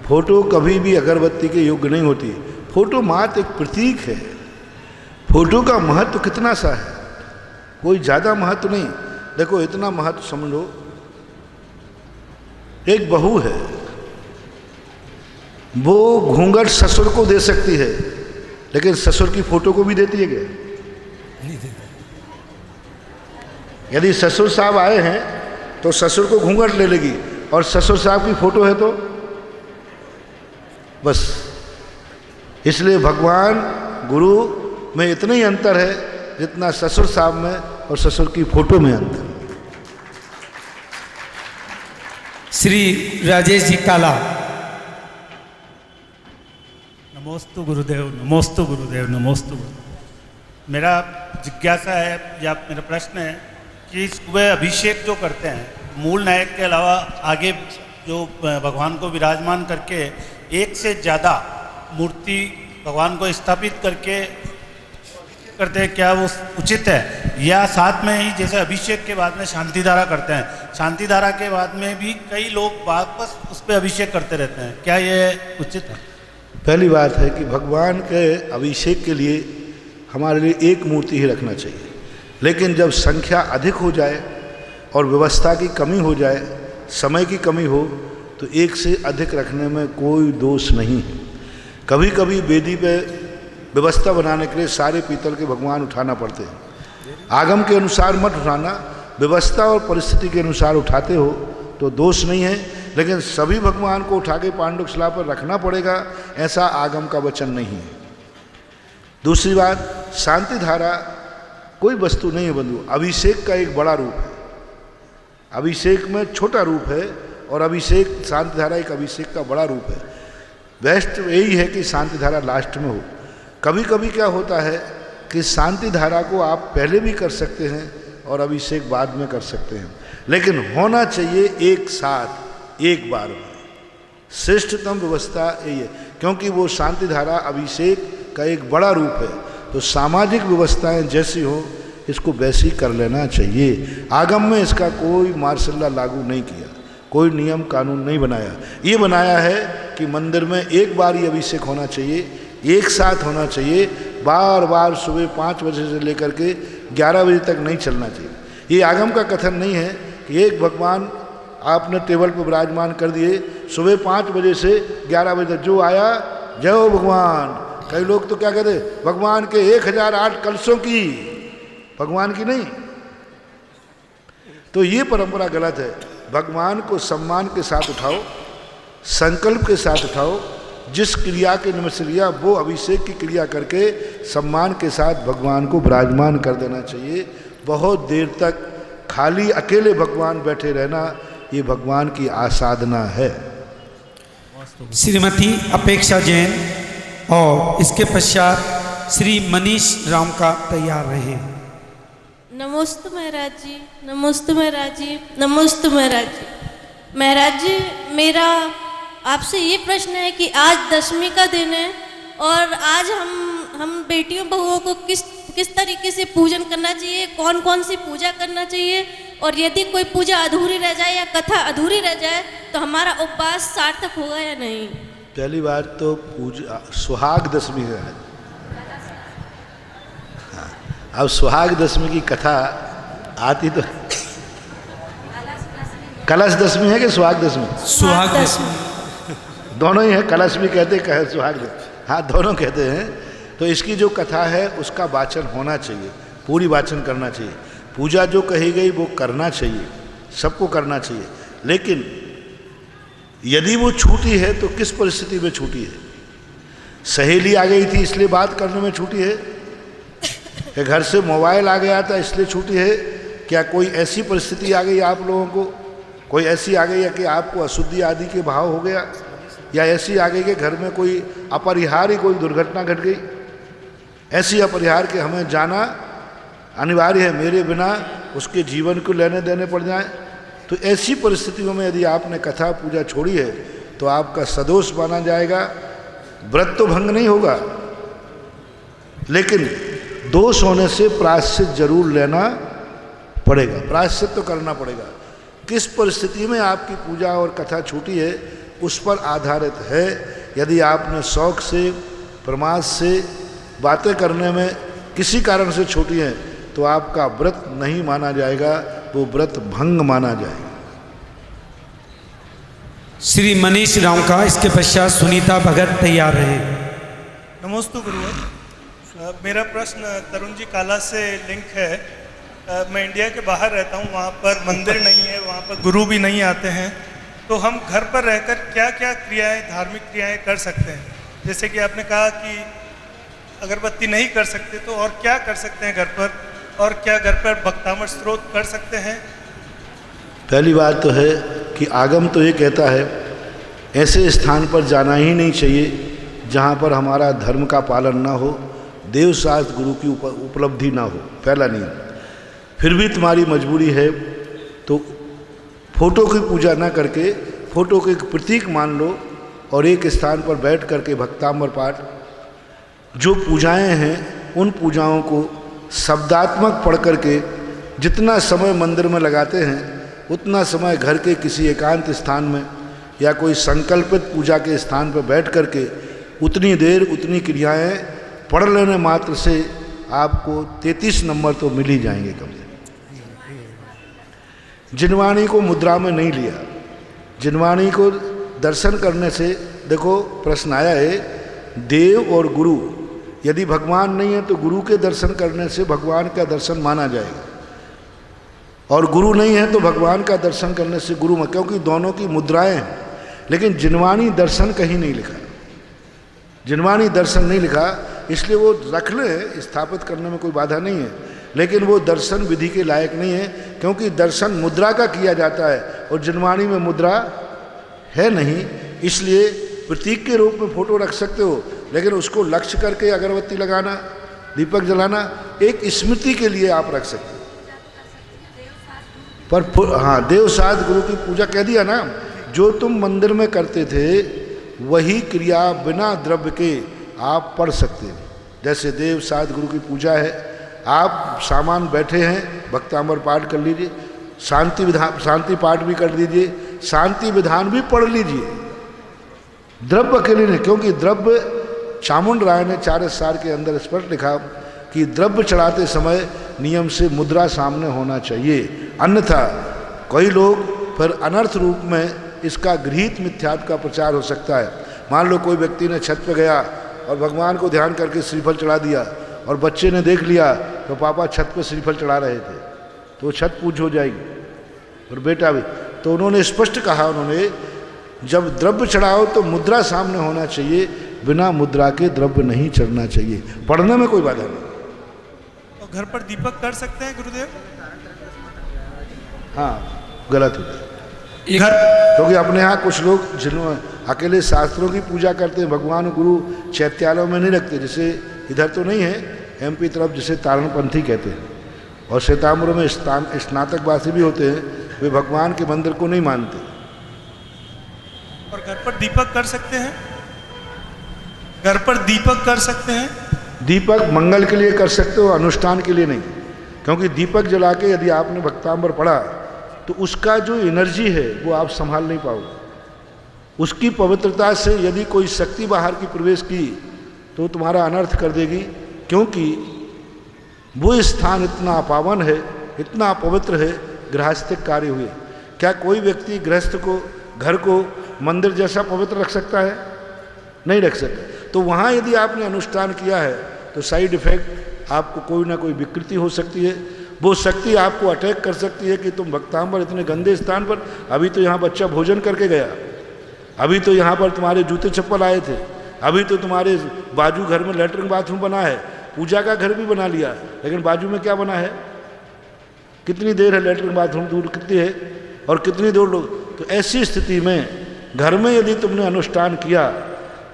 फोटो कभी भी अगरबत्ती के योग्य नहीं होती। फोटो मात्र एक प्रतीक है। फोटो का महत्व कितना सा है, कोई ज़्यादा महत्व नहीं। देखो, इतना महत्व समझो, एक बहू है, वो घूंघट ससुर को दे सकती है, लेकिन ससुर की फोटो को भी देती है क्या? नहीं देती। यदि ससुर साहब आए हैं तो ससुर को घूंघट ले लेगी, और ससुर साहब की फोटो है तो बस। इसलिए भगवान गुरु में इतना ही अंतर है जितना ससुर साहब में और ससुर की फोटो में अंतर। श्री राजेश जी काला। नमोस्तु गुरुदेव, नमोस्तु गुरुदेव, नमोस्तु गुरुदेव। मेरा जिज्ञासा है या मेरा प्रश्न है कि सुबह अभिषेक जो करते हैं, मूल नायक के अलावा आगे जो भगवान को विराजमान करके 1 से ज़्यादा मूर्ति भगवान को स्थापित करके करते हैं, क्या वो उचित है? या साथ में ही जैसे अभिषेक के बाद में शांति धारा करते हैं, शांति धारा के बाद में भी कई लोग वापस उस पर अभिषेक करते रहते हैं, क्या ये उचित है? पहली बात है कि भगवान के अभिषेक के लिए हमारे लिए एक मूर्ति ही रखना चाहिए, लेकिन जब संख्या अधिक हो जाए और व्यवस्था की कमी हो जाए, समय की कमी हो, तो 1 से अधिक रखने में कोई दोष नहीं है। कभी कभी वेदी पे व्यवस्था बनाने के लिए सारे पीतल के भगवान उठाना पड़ते हैं। आगम के अनुसार मत उठाना, व्यवस्था और परिस्थिति के अनुसार उठाते हो तो दोष नहीं है। लेकिन सभी भगवान को उठा के पांडुक शिला पर रखना पड़ेगा, ऐसा आगम का वचन नहीं है। दूसरी बात, शांति धारा कोई वस्तु नहीं है बंधु, अभिषेक का एक बड़ा रूप है। अभिषेक में छोटा रूप है और अभिषेक, शांति धारा एक अभिषेक का बड़ा रूप है। बेस्ट यही है कि शांति धारा लास्ट में हो। कभी कभी क्या होता है कि शांति धारा को आप पहले भी कर सकते हैं और अभिषेक बाद में कर सकते हैं, लेकिन होना चाहिए एक साथ एक बार में। श्रेष्ठतम व्यवस्था यही है, क्योंकि वो शांति धारा अभिषेक का एक बड़ा रूप है। तो सामाजिक व्यवस्थाएं जैसी हो इसको वैसी कर लेना चाहिए। आगम में इसका कोई मार्शल लॉ लागू नहीं किया, कोई नियम कानून नहीं बनाया। ये बनाया है कि मंदिर में एक बार ही अभिषेक होना चाहिए, एक साथ होना चाहिए, बार बार सुबह 5 बजे से लेकर के 11 बजे तक नहीं चलना चाहिए। ये आगम का कथन नहीं है कि एक भगवान आपने टेबल पर विराजमान कर दिए, सुबह 5 बजे से 11 बजे तक जो आया जय हो भगवान। कई लोग तो क्या कहते, भगवान के 1008 कलशों की, भगवान की नहीं। तो ये परंपरा गलत है। भगवान को सम्मान के साथ उठाओ, संकल्प के साथ उठाओ। जिस क्रिया के निमित्त लिया वो अभिषेक की क्रिया करके सम्मान के साथ भगवान को विराजमान कर देना चाहिए। बहुत देर तक खाली अकेले भगवान बैठे रहना ये भगवान की आसाधना है। श्रीमती अपेक्षा जैन और इसके पश्चात श्री मनीष राम का तैयार रहे। नमोस्तु महाराज जी, नमोस्तु महाराज जी, नमोस्तु महाराज जी। महाराज जी, मेरा आपसे ये प्रश्न है कि आज 10वीं का दिन है और आज हम बेटियों बहुओं को किस तरीके से पूजन करना चाहिए, कौन कौन सी पूजा करना चाहिए, और यदि कोई पूजा अधूरी रह जाए या कथा अधूरी रह जाए तो हमारा उपवास सार्थक होगा या नहीं। पहली बार तो पूजा सुहाग दशमी है। हाँ, अब सुहाग दशमी की कथा आती तो कलश दशमी है कि सुहाग दशमी? सुहाग दशमी दोनों ही है, कलश भी कहते कहे सुहाग दशमी, हाँ दोनों कहते हैं। तो इसकी जो कथा है उसका वाचन होना चाहिए, पूरी वाचन करना चाहिए। पूजा जो कही गई वो करना चाहिए, सबको करना चाहिए। लेकिन यदि वो छूटी है तो किस परिस्थिति में छूटी है? सहेली आ गई थी इसलिए बात करने में छूटी है, कि घर से मोबाइल आ गया था इसलिए छूटी है? क्या कोई ऐसी परिस्थिति आ गई आप लोगों को, कोई ऐसी आ गई है कि आपको अशुद्धि आदि के भाव हो गया, या ऐसी आ गई कि घर में कोई अपरिहार्य कोई दुर्घटना घट गई, ऐसी अपरिहार्य कि हमें जाना अनिवार्य है, मेरे बिना उसके जीवन को लेने देने पड़ जाए? तो ऐसी परिस्थितियों में यदि आपने कथा पूजा छोड़ी है तो आपका सदोष माना जाएगा। व्रत तो भंग नहीं होगा, लेकिन दोष होने से प्रायश्चित जरूर लेना पड़ेगा, प्रायश्चित तो करना पड़ेगा। किस परिस्थिति में आपकी पूजा और कथा छूटी है उस पर आधारित है। यदि आपने शौक से, प्रमाद से, बातें करने में किसी कारण से छूटी है तो आपका व्रत नहीं माना जाएगा, वो व्रत भंग माना जाएगा। श्री मनीष राम का, इसके पश्चात सुनीता भगत तैयार रहे। नमोस्तु गुरुवर। मेरा प्रश्न तरुण जी काला से लिंक है। मैं इंडिया के बाहर रहता हूँ, वहाँ पर मंदिर नहीं है, वहाँ पर गुरु भी नहीं आते हैं, तो हम घर पर रहकर क्या क्या क्रियाएं, धार्मिक क्रियाएं कर सकते हैं? जैसे कि आपने कहा कि अगरबत्ती नहीं कर सकते तो और क्या कर सकते हैं घर पर, और क्या घर पर भक्तामृत स्रोत कर सकते हैं? पहली बात तो है कि आगम तो ये कहता है ऐसे स्थान पर जाना ही नहीं चाहिए जहाँ पर हमारा धर्म का पालन ना हो, देव शास्त्र गुरु की उपलब्धि ना हो, पहला नियम। फिर भी तुम्हारी मजबूरी है तो फोटो की पूजा ना करके फोटो को एक प्रतीक मान लो और एक स्थान पर बैठ करके भक्तामृत पाठ, जो पूजाएं हैं उन पूजाओं को शब्दात्मक पढ़ करके जितना समय मंदिर में लगाते हैं उतना समय घर के किसी एकांत स्थान में या कोई संकल्पित पूजा के स्थान पर बैठ करके उतनी देर उतनी क्रियाएं पढ़ लेने मात्र से आपको 33 नंबर तो मिल ही जाएंगे कम से। जिनवाणी को मुद्रा में नहीं लिया, जिनवाणी को दर्शन करने से, देखो प्रश्न आया है देव और गुरु, यदि भगवान नहीं है तो गुरु के दर्शन करने से भगवान का दर्शन माना जाएगा। और गुरु नहीं है तो भगवान का दर्शन करने से गुरु मत, क्योंकि दोनों की मुद्राएं हैं, लेकिन जिनवाणी दर्शन कहीं नहीं लिखा, जिनवाणी दर्शन नहीं लिखा, इसलिए वो रख लें, स्थापित करने में कोई बाधा नहीं है, लेकिन वो दर्शन विधि के लायक नहीं है, क्योंकि दर्शन मुद्रा का किया जाता है और जिनवाणी में मुद्रा है नहीं। इसलिए प्रतीक के रूप में फोटो रख सकते हो, लेकिन उसको लक्ष्य करके अगरबत्ती लगाना, दीपक जलाना एक स्मृति के लिए आप रख सकते हो। पर हाँ, देवसाद गुरु की पूजा कह दिया ना, जो तुम मंदिर में करते थे वही क्रिया बिना द्रव्य के आप पढ़ सकते हैं। जैसे देवसाद गुरु की पूजा है, आप सामान बैठे हैं, भक्तांबर पाठ कर लीजिए, शांति पाठ भी कर दीजिए, शांति विधान भी पढ़ लीजिए, द्रव्य के लिए नहीं, क्योंकि द्रव्य चामुंड राय ने 4 साल के अंदर स्पष्ट लिखा कि द्रव्य चढ़ाते समय नियम से मुद्रा सामने होना चाहिए, अन्यथा कई लोग फिर अनर्थ रूप में इसका गृहीत मिथ्यात्व का प्रचार हो सकता है। मान लो कोई व्यक्ति ने छत पर गया और भगवान को ध्यान करके श्रीफल चढ़ा दिया और बच्चे ने देख लिया तो पापा छत पर श्रीफल चढ़ा रहे थे, तो वो छत पूज हो जाएगी और बेटा भी। तो उन्होंने स्पष्ट कहा, उन्होंने जब द्रव्य चढ़ाओ तो मुद्रा सामने होना चाहिए, बिना मुद्रा के द्रव्य नहीं चढ़ना चाहिए, पढ़ने में कोई बाधा नहीं। और घर पर दीपक कर सकते हैं गुरुदेव? हाँ, गलत होता है, क्योंकि अपने यहाँ कुछ लोग जिन्होंने अकेले शास्त्रों की पूजा करते हैं, भगवान गुरु चैत्यालयों में नहीं रखते, जैसे इधर तो नहीं है, एमपी तरफ जिसे तारणपंथी कहते हैं, और श्वेतांबर में स्नातकवासी भी होते हैं, वे भगवान के मंदिर को नहीं मानते। और घर पर दीपक कर सकते हैं? घर पर दीपक कर सकते हैं? दीपक मंगल के लिए कर सकते हो, अनुष्ठान के लिए नहीं, क्योंकि दीपक जला के यदि आपने भक्तांबर पढ़ा तो उसका जो एनर्जी है वो आप संभाल नहीं पाओगे। उसकी पवित्रता से यदि कोई शक्ति बाहर की प्रवेश की तो तुम्हारा अनर्थ कर देगी, क्योंकि वो स्थान इतना पावन है, इतना पवित्र है, गृहस्थिक कार्य हुए। क्या कोई व्यक्ति गृहस्थ को, घर को मंदिर जैसा पवित्र रख सकता है? नहीं रख सकता। तो वहाँ यदि आपने अनुष्ठान किया है तो साइड इफेक्ट आपको कोई ना कोई विकृति हो सकती है, वो शक्ति आपको अटैक कर सकती है कि तुम भक्तांबर इतने गंदे स्थान पर, अभी तो यहाँ बच्चा भोजन करके गया, अभी तो यहाँ पर तुम्हारे जूते चप्पल आए थे, अभी तो तुम्हारे बाजू घर में लेटरिन बाथरूम बना है, पूजा का घर भी बना लिया, लेकिन बाजू में क्या बना है? कितनी देर है लेटरिन बाथरूम दूर कितनी है और कितनी दूर लोग। तो ऐसी स्थिति में घर में यदि तुमने अनुष्ठान किया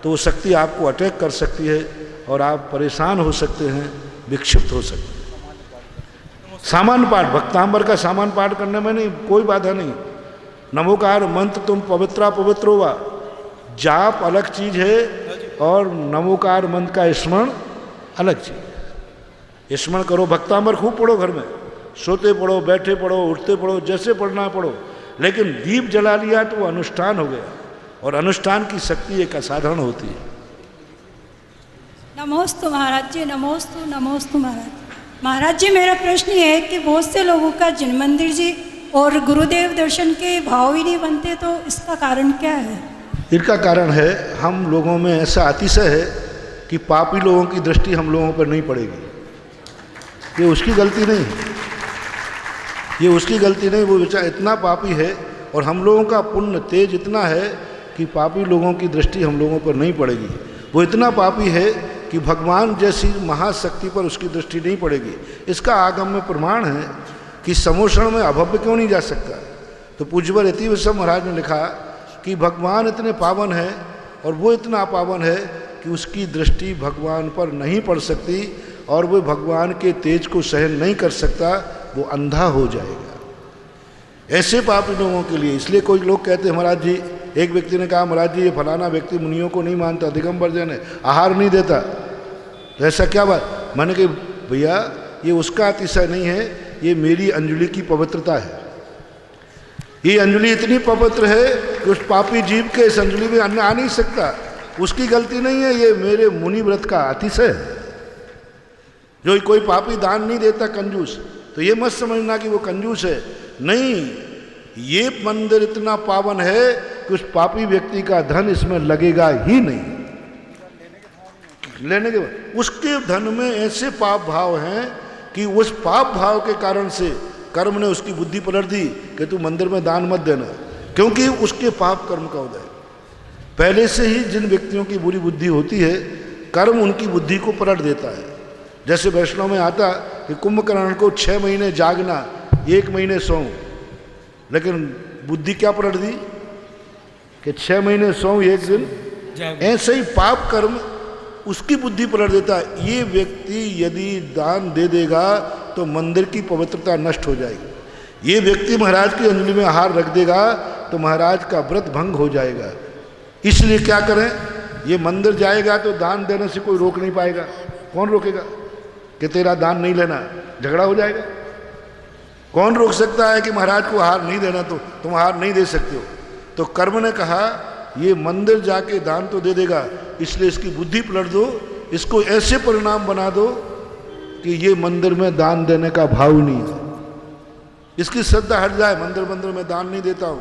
तो वो शक्ति आपको अटैक कर सकती है और आप परेशान हो सकते हैं, विक्षिप्त हो सकते हैं। सामान्य पाठ, भक्तांबर का सामान्य पाठ करने में नहीं, कोई बाधा नहीं। नमोकार मंत्र तुम पवित्रा पवित्र होगा, जाप अलग चीज है और नमोकार मंत्र का स्मरण अलग चीज है। स्मरण करो, भक्तांबर खूब पढ़ो, घर में सोते पढ़ो, बैठे पढ़ो, उठते पढ़ो, जैसे पढ़ना पढ़ो, लेकिन दीप जला लिया तो वो अनुष्ठान हो गया, और अनुष्ठान की शक्ति एक असाधारण होती है। नमोस्तु महाराज जी, नमोस्तु नमोस्तु महाराज। महाराज जी, मेरा प्रश्न ये है कि बहुत से लोगों का जिन मंदिर जी और गुरुदेव दर्शन के भाव ही नहीं बनते, तो इसका कारण क्या है? इनका कारण है, हम लोगों में ऐसा अतिशय है कि पापी लोगों की दृष्टि हम लोगों पर नहीं पड़ेगी। ये उसकी गलती नहीं, ये उसकी गलती नहीं, वो बेचारा इतना पापी है और हम लोगों का पुण्य तेज इतना है कि पापी लोगों की दृष्टि हम लोगों पर नहीं पड़ेगी। वो इतना पापी है कि भगवान जैसी महाशक्ति पर उसकी दृष्टि नहीं पड़ेगी। इसका आगम में प्रमाण है कि समोषण में अभव्य क्यों नहीं जा सकता। तो पूज्यवर यति विश्व महाराज ने लिखा कि भगवान इतने पावन है और वो इतना पावन है कि उसकी दृष्टि भगवान पर नहीं पड़ सकती और वो भगवान के तेज को सहन नहीं कर सकता, वो अंधा हो जाएगा। ऐसे पापी लोगों के लिए, इसलिए कोई लोग कहते हैं महाराज जी, एक व्यक्ति ने कहा महाराज जी ये फलाना व्यक्ति मुनियों को नहीं मानता, दिगंबर जन है, आहार नहीं देता, तो ऐसा क्या बात? मैंने कहा भैया ये उसका अतिशय नहीं है, ये मेरी अंजलि की पवित्रता है। ये अंजलि इतनी पवित्र है कि उस पापी जीव के इस अंजलि में अन्न आ नहीं सकता, उसकी गलती नहीं है, ये मेरे मुनि व्रत का अतिशय है। जो कोई पापी दान नहीं देता, कंजूस, तो ये मत समझना कि वो कंजूस है, नहीं, ये मंदिर इतना पावन है कि उस पापी व्यक्ति का धन इसमें लगेगा ही नहीं। लेने के बाद उसके धन में ऐसे पाप भाव हैं कि उस पाप भाव के कारण से कर्म ने उसकी बुद्धि पलट दी कि तू मंदिर में दान मत देना, क्योंकि उसके पाप कर्म का उदय। पहले से ही जिन व्यक्तियों की बुरी बुद्धि होती है, कर्म उनकी बुद्धि को पलट देता है। जैसे वैष्णव में आता कि कुंभकर्ण को 6 महीने जागना, 1 महीने सोऊं, लेकिन बुद्धि क्या पलट दी कि 6 महीने सोऊं 1 दिन। ऐसे ही पाप कर्म उसकी बुद्धि पलट देता है। ये व्यक्ति यदि दान दे देगा तो मंदिर की पवित्रता नष्ट हो जाएगी। ये व्यक्ति महाराज की अंजलि में आहार रख देगा तो महाराज का व्रत भंग हो जाएगा। इसलिए क्या करें, ये मंदिर जाएगा तो दान देने से कोई रोक नहीं पाएगा। कौन रोकेगा कि तेरा दान नहीं लेना, झगड़ा हो जाएगा। कौन रोक सकता है कि महाराज को आहार नहीं देना, तो तुम आहार नहीं दे सकते हो। तो कर्म ने कहा ये मंदिर जाके दान तो दे देगा, इसलिए इसकी बुद्धि पलट दो, इसको ऐसे परिणाम बना दो कि ये मंदिर में दान देने का भाव नहीं है, इसकी श्रद्धा हट जाए, मंदिर में दान नहीं देता हूं।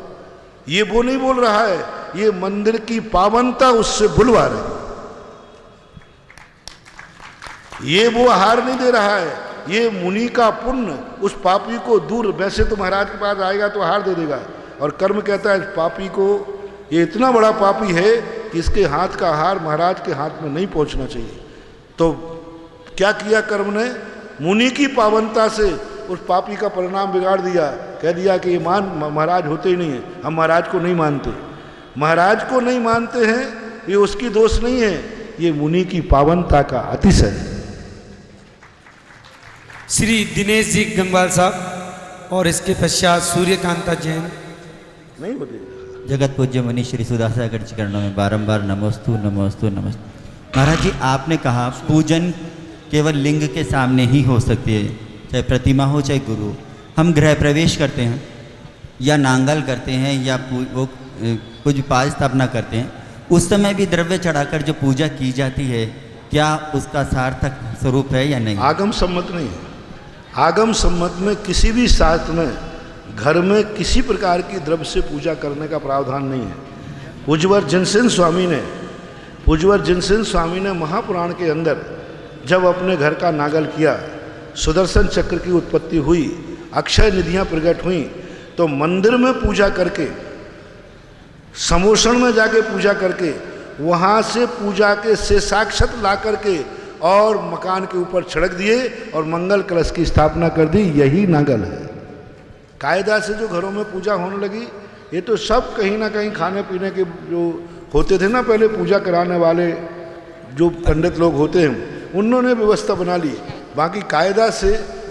ये वो नहीं बोल रहा है, ये मंदिर की पावनता उससे भुलवा रहे, ये वो आहार नहीं दे रहा है, ये मुनि का पुण्य उस पापी को दूर। वैसे तो महाराज के पास आएगा तो आहार दे देगा, और कर्म कहता है इस पापी को, ये इतना बड़ा पापी है कि इसके हाथ का आहार महाराज के हाथ में नहीं पहुंचना चाहिए। तो क्या किया कर्म ने, मुनि की पावनता से उस पापी का परिणाम बिगाड़ दिया। कह दिया कि ये महाराज होते ही नहीं है, हम महाराज को नहीं मानते। महाराज को नहीं मानते हैं, ये उसकी दोष नहीं है, ये मुनि की पावनता का अतिशय है। श्री दिनेश जी गंगवाल साहब और इसके पश्चात सूर्यकांता जैन। नहीं बोलिए। जगत पूज्य मुनि श्री सुधासागर जी चरणों में बारंबार नमोस्तु नमोस्तु नमोस्तु। महाराज जी आपने कहा पूजन केवल लिंग के सामने ही हो सकती है, चाहे प्रतिमा हो चाहे गुरु। हम गृह प्रवेश करते हैं या नांगल करते हैं या वो कुछ पाद स्थापना करते हैं, उस समय भी द्रव्य चढ़ाकर जो पूजा की जाती है, क्या उसका सार्थक स्वरूप है या नहीं? आगम सम्मत नहीं है। आगम सम्मत में किसी भी शास्त्र में घर में किसी प्रकार की द्रव्य से पूजा करने का प्रावधान नहीं है। पूज्यवर जिनसेन स्वामी ने महापुराण के अंदर जब अपने घर का नागल किया, सुदर्शन चक्र की उत्पत्ति हुई, अक्षय निधियां प्रकट हुई, तो मंदिर में पूजा करके, समोषण में जाके पूजा करके, वहाँ से पूजा के शेषाक्षत ला करके और मकान के ऊपर छिड़क दिए और मंगल कलश की स्थापना कर दी। यही नागल है। कायदा से जो घरों में पूजा होने लगी, ये तो सब कहीं ना कहीं खाने पीने के जो होते थे ना पहले पूजा कराने वाले जो पंडित लोग होते हैं, उन्होंने व्यवस्था बना ली। बाकी कायदा से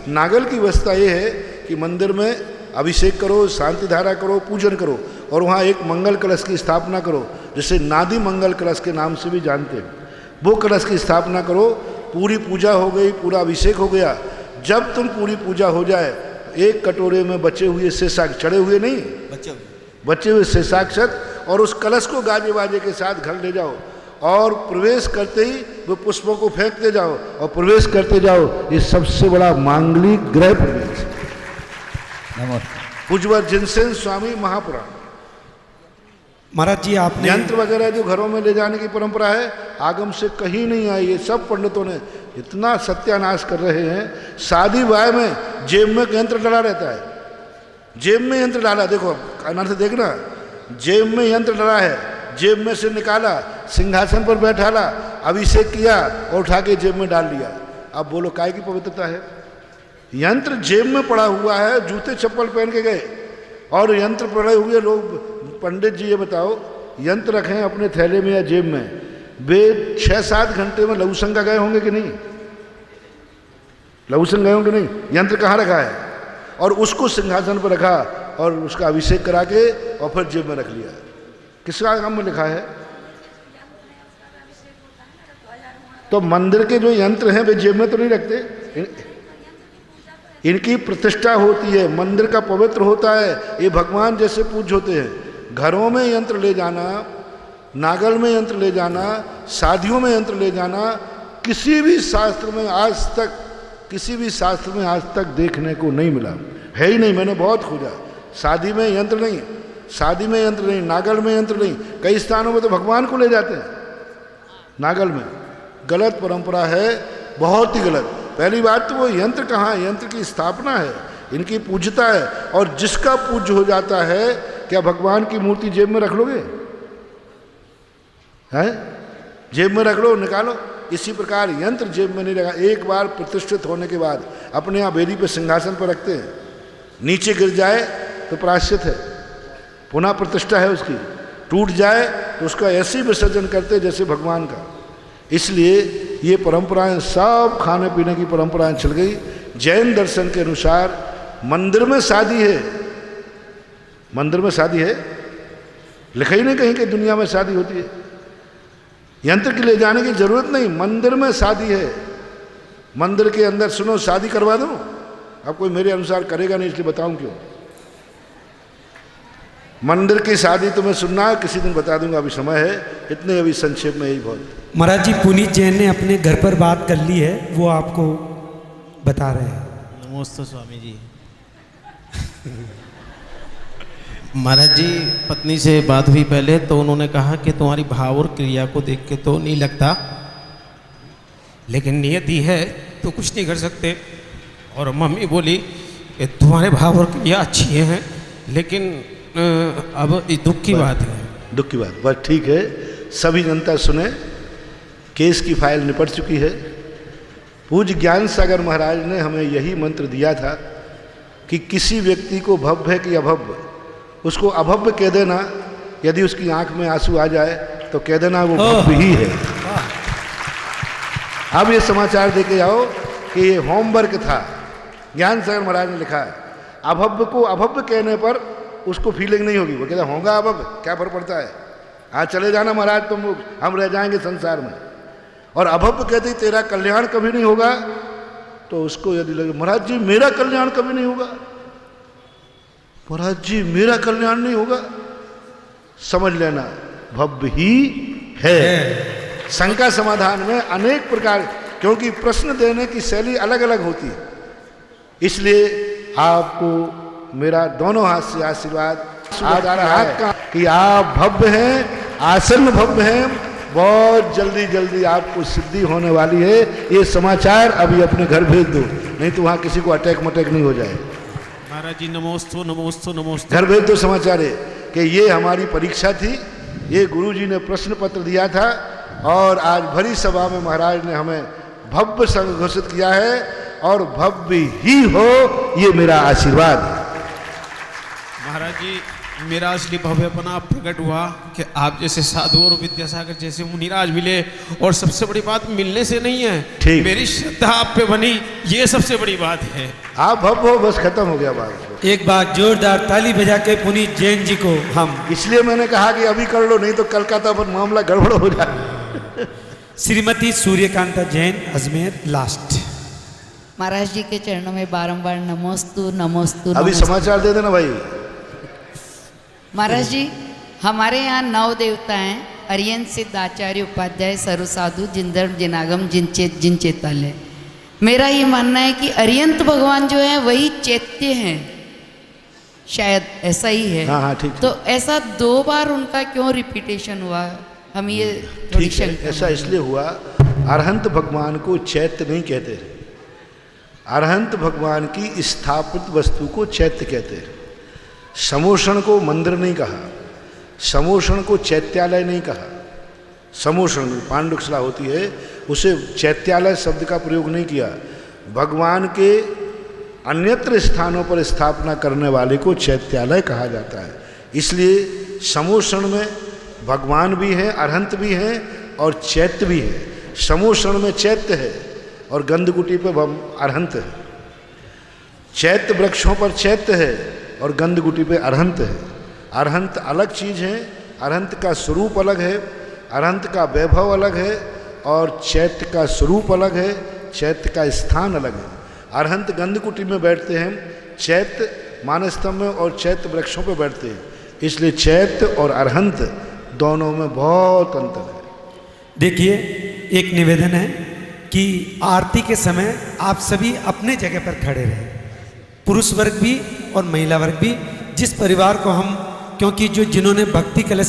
नागल की व्यवस्था ये है कि मंदिर में अभिषेक करो, शांति धारा करो, पूजन करो और वहाँ एक मंगल कलश की स्थापना करो, जिसे नादी मंगल कलश के नाम से भी जानते हैं। वो कलश की स्थापना करो, पूरी पूजा हो गई, पूरा अभिषेक हो गया। जब तुम पूरी पूजा हो जाए, एक कटोरे में बचे हुए शेषाक्षत, चढ़े हुए नहीं, बचे हुए शेषाक्षत और उस कलश को गाजे बाजे के साथ घर ले जाओ और प्रवेश करते ही वो पुष्पों को फेंकते जाओ और प्रवेश करते जाओ। ये सबसे बड़ा मांगलिक गृह प्रवेश। पूज्यवर जिनसेन स्वामी महापुराण। महाराज जी आपने यंत्र वगैरह जो घरों में ले जाने की परंपरा है, आगम से कहीं नहीं आई। ये सब पंडितों ने इतना सत्यानाश कर रहे हैं। शादी ब्याह में जेब में यंत्र डला रहता है, जेब में यंत्र डाला, देखो कान से देखना, जेब में यंत्र डला है, जेब में से निकाला, सिंहासन पर बैठाला, अभिषेक किया और उठा के जेब में डाल लिया। अब बोलो काय की पवित्रता है? यंत्र जेब में पड़ा हुआ है, जूते चप्पल पहन के गए और यंत्र पड़े हुए लोग। पंडित जी ये बताओ, यंत्र रखें अपने थैले में या जेब में, वे 6-7 घंटे में लघुशंका गए होंगे कि नहीं? लघुशंका गए होंगे नहीं? यंत्र कहाँ रखा है? और उसको सिंहासन पर रखा और उसका अभिषेक करा के और फिर जेब में रख लिया। किसका काम में लिखा है? तो मंदिर के जो यंत्र हैं वे जेब में तो नहीं रखते, इनकी प्रतिष्ठा होती है, मंदिर का पवित्र होता है, ये भगवान जैसे पूज्य होते हैं। घरों में यंत्र ले जाना, नागल में यंत्र ले जाना, शादियों में यंत्र ले जाना, किसी भी शास्त्र में आज तक, किसी भी शास्त्र में आज तक देखने को नहीं मिला, है ही नहीं। मैंने बहुत खोजा, शादी में यंत्र नहीं, शादी में यंत्र नहीं, नागल में यंत्र नहीं। कई स्थानों में तो भगवान को ले जाते हैं नागल में। गलत परंपरा है, बहुत ही गलत। पहली बात तो वो यंत्र कहाँ है? यंत्र की स्थापना है, इनकी पूज्यता है। और जिसका पूज्य हो जाता है, क्या भगवान की मूर्ति जेब में रख लोगे? हैं? जेब में रख लो, निकालो। इसी प्रकार यंत्र जेब में नहीं रखा। एक बार प्रतिष्ठित होने के बाद अपने यहाँ वेदी पे सिंहासन पर रखते हैं, नीचे गिर जाए तो प्रायश्चित है, पुनः प्रतिष्ठा है उसकी, टूट जाए तो उसका ऐसे ही विसर्जन करते जैसे भगवान का। इसलिए ये परंपराएं सब खाने पीने की परंपराएं चल गई। जैन दर्शन के अनुसार मंदिर में शादी है, मंदिर में शादी है, लिखा ही नहीं कहीं कि दुनिया में शादी होती है। यंत्र के ले जाने की जरूरत नहीं, मंदिर में शादी है। मंदिर के अंदर सुनो शादी करवा दो, अब कोई मेरे अनुसार करेगा नहीं, इसलिए बताऊं क्यों। मंदिर की शादी तुम्हें सुनना किसी दिन बता दूंगा, अभी समय है, इतने अभी संक्षेप में यही बहुत। महाराज जी पुनीत जैन ने अपने घर पर बात कर ली है, वो आपको बता रहे हैं। नमस्ते स्वामी जी। महाराज जी पत्नी से बात हुई पहले, तो उन्होंने कहा कि तुम्हारी भाव और क्रिया को देख के तो नहीं लगता, लेकिन नियति है तो कुछ नहीं कर सकते। और मम्मी बोली कि तुम्हारे भाव और क्रिया अच्छी हैं, लेकिन अब दुख की बात है। दुख की बात, बस ठीक है। सभी जनता सुने, केस की फाइल निपट चुकी है। पूज्य ज्ञान सागर महाराज ने हमें यही मंत्र दिया था कि किसी व्यक्ति को भव्य कि अभव्य, उसको अभव्य कह देना। यदि उसकी आंख में आंसू आ जाए तो कह देना वो भव्य ही है। अब ये समाचार दे के जाओ कि ये होमवर्क था, ज्ञान सागर महाराज ने लिखा है। अभव्य को अभव्य कहने पर उसको फीलिंग नहीं होगी, वो कहता होगा अभव्य, क्या फर्क पड़ता है, हाँ चले जाना महाराज, तुम हम रह जाएंगे संसार में। और अभव्य कहते ही तेरा कल्याण कभी नहीं होगा, तो उसको यदि लगे महाराज जी मेरा कल्याण कभी नहीं होगा, महाराज जी मेरा कल्याण नहीं होगा, समझ लेना भव्य ही है। शंका समाधान में अनेक प्रकार, क्योंकि प्रश्न देने की शैली अलग अलग होती है, इसलिए आपको मेरा दोनों हाथ से आशीर्वाद हाथ का कि आप भव्य हैं, आसन्न भव्य हैं, बहुत जल्दी जल्दी आपको सिद्धि होने वाली है। ये समाचार अभी अपने घर भेज दो, नहीं तो वहाँ किसी को अटैक मटैक नहीं हो जाए। महाराज जी नमोस्तु नमोस्तु नमोस्तु। घर भेज दो समाचार है कि ये हमारी परीक्षा थी, ये गुरुजी ने प्रश्न पत्र दिया था और आज भरी सभा में महाराज ने हमें भव्य संघ घोषित किया है और भव्य ही हो, ये मेरा आशीर्वाद है। महाराज जी मेरा असली भव्यपना प्रकट हुआ कि आप जैसे साधु और विद्यासागर जैसे मुनिराज मिले, और सबसे बड़ी बात मिलने से नहीं है, मेरी श्रद्धा आप पे बनी, ये सबसे बड़ी बात है। आप भव्य हो, बस खत्म हो गया बात। एक बार जोरदार ताली बजा के पुनीत जैन जी को हम, इसलिए मैंने कहा कि अभी कर लो, नहीं तो कलकत्ता पर मामला गड़बड़ हो जाए। श्रीमती सूर्यकांता जैन, अजमेर, लास्ट। महाराज जी के चरणों में बारंबार नमोस्तु नमोस्तु। अभी समाचार दे देना भाई। महाराज जी हमारे यहाँ 9 देवता हैं, अरियन सिद्ध आचार्य उपाध्याय सर्व साधु जिंदर जिनागम जिन चेतालय। मेरा ये मानना है कि अरियंत भगवान जो है वही चैत्य हैं, शायद ऐसा ही है। हाँ ठीक। तो ऐसा 2 बार उनका क्यों रिपीटेशन हुआ, हम ये थोड़ी शंका। ऐसा इसलिए हुआ, अरहंत भगवान को चैत्य नहीं कहते, अरहंत भगवान की स्थापित वस्तु को चैत्य कहते हैं। समोषण को मंदिर नहीं कहा, समोषण को चैत्यालय नहीं कहा। समोषण पांडुकशिला होती है, उसे चैत्यालय शब्द का प्रयोग नहीं किया। भगवान के अन्यत्र स्थानों पर स्थापना करने वाले को चैत्यालय कहा जाता है। इसलिए समोषण में भगवान भी है, अरहंत भी है और चैत्य भी है। समोषण में चैत्य है और गंधकुटी पर अरहंत है। चैत्य वृक्षों पर चैत्य है और गंधकुटी पे अरहंत है। अरहंत अलग चीज़ है, अरहंत का स्वरूप अलग है, अरहंत का वैभव अलग है और चैत्य का स्वरूप अलग है, चैत्य का स्थान अलग है। अरहंत गंधकुटी में बैठते हैं, चैत्य मानस्तंभ में और चैत्य वृक्षों पे बैठते हैं। इसलिए चैत्य और अरहंत दोनों में बहुत अंतर है। देखिए एक निवेदन है कि आरती के समय आप सभी अपने जगह पर खड़े रहें, पुरुष वर्ग भी और महिला वर्ग भी। जिस परिवार को हम, क्योंकि जो जिन्होंने भक्ति कलश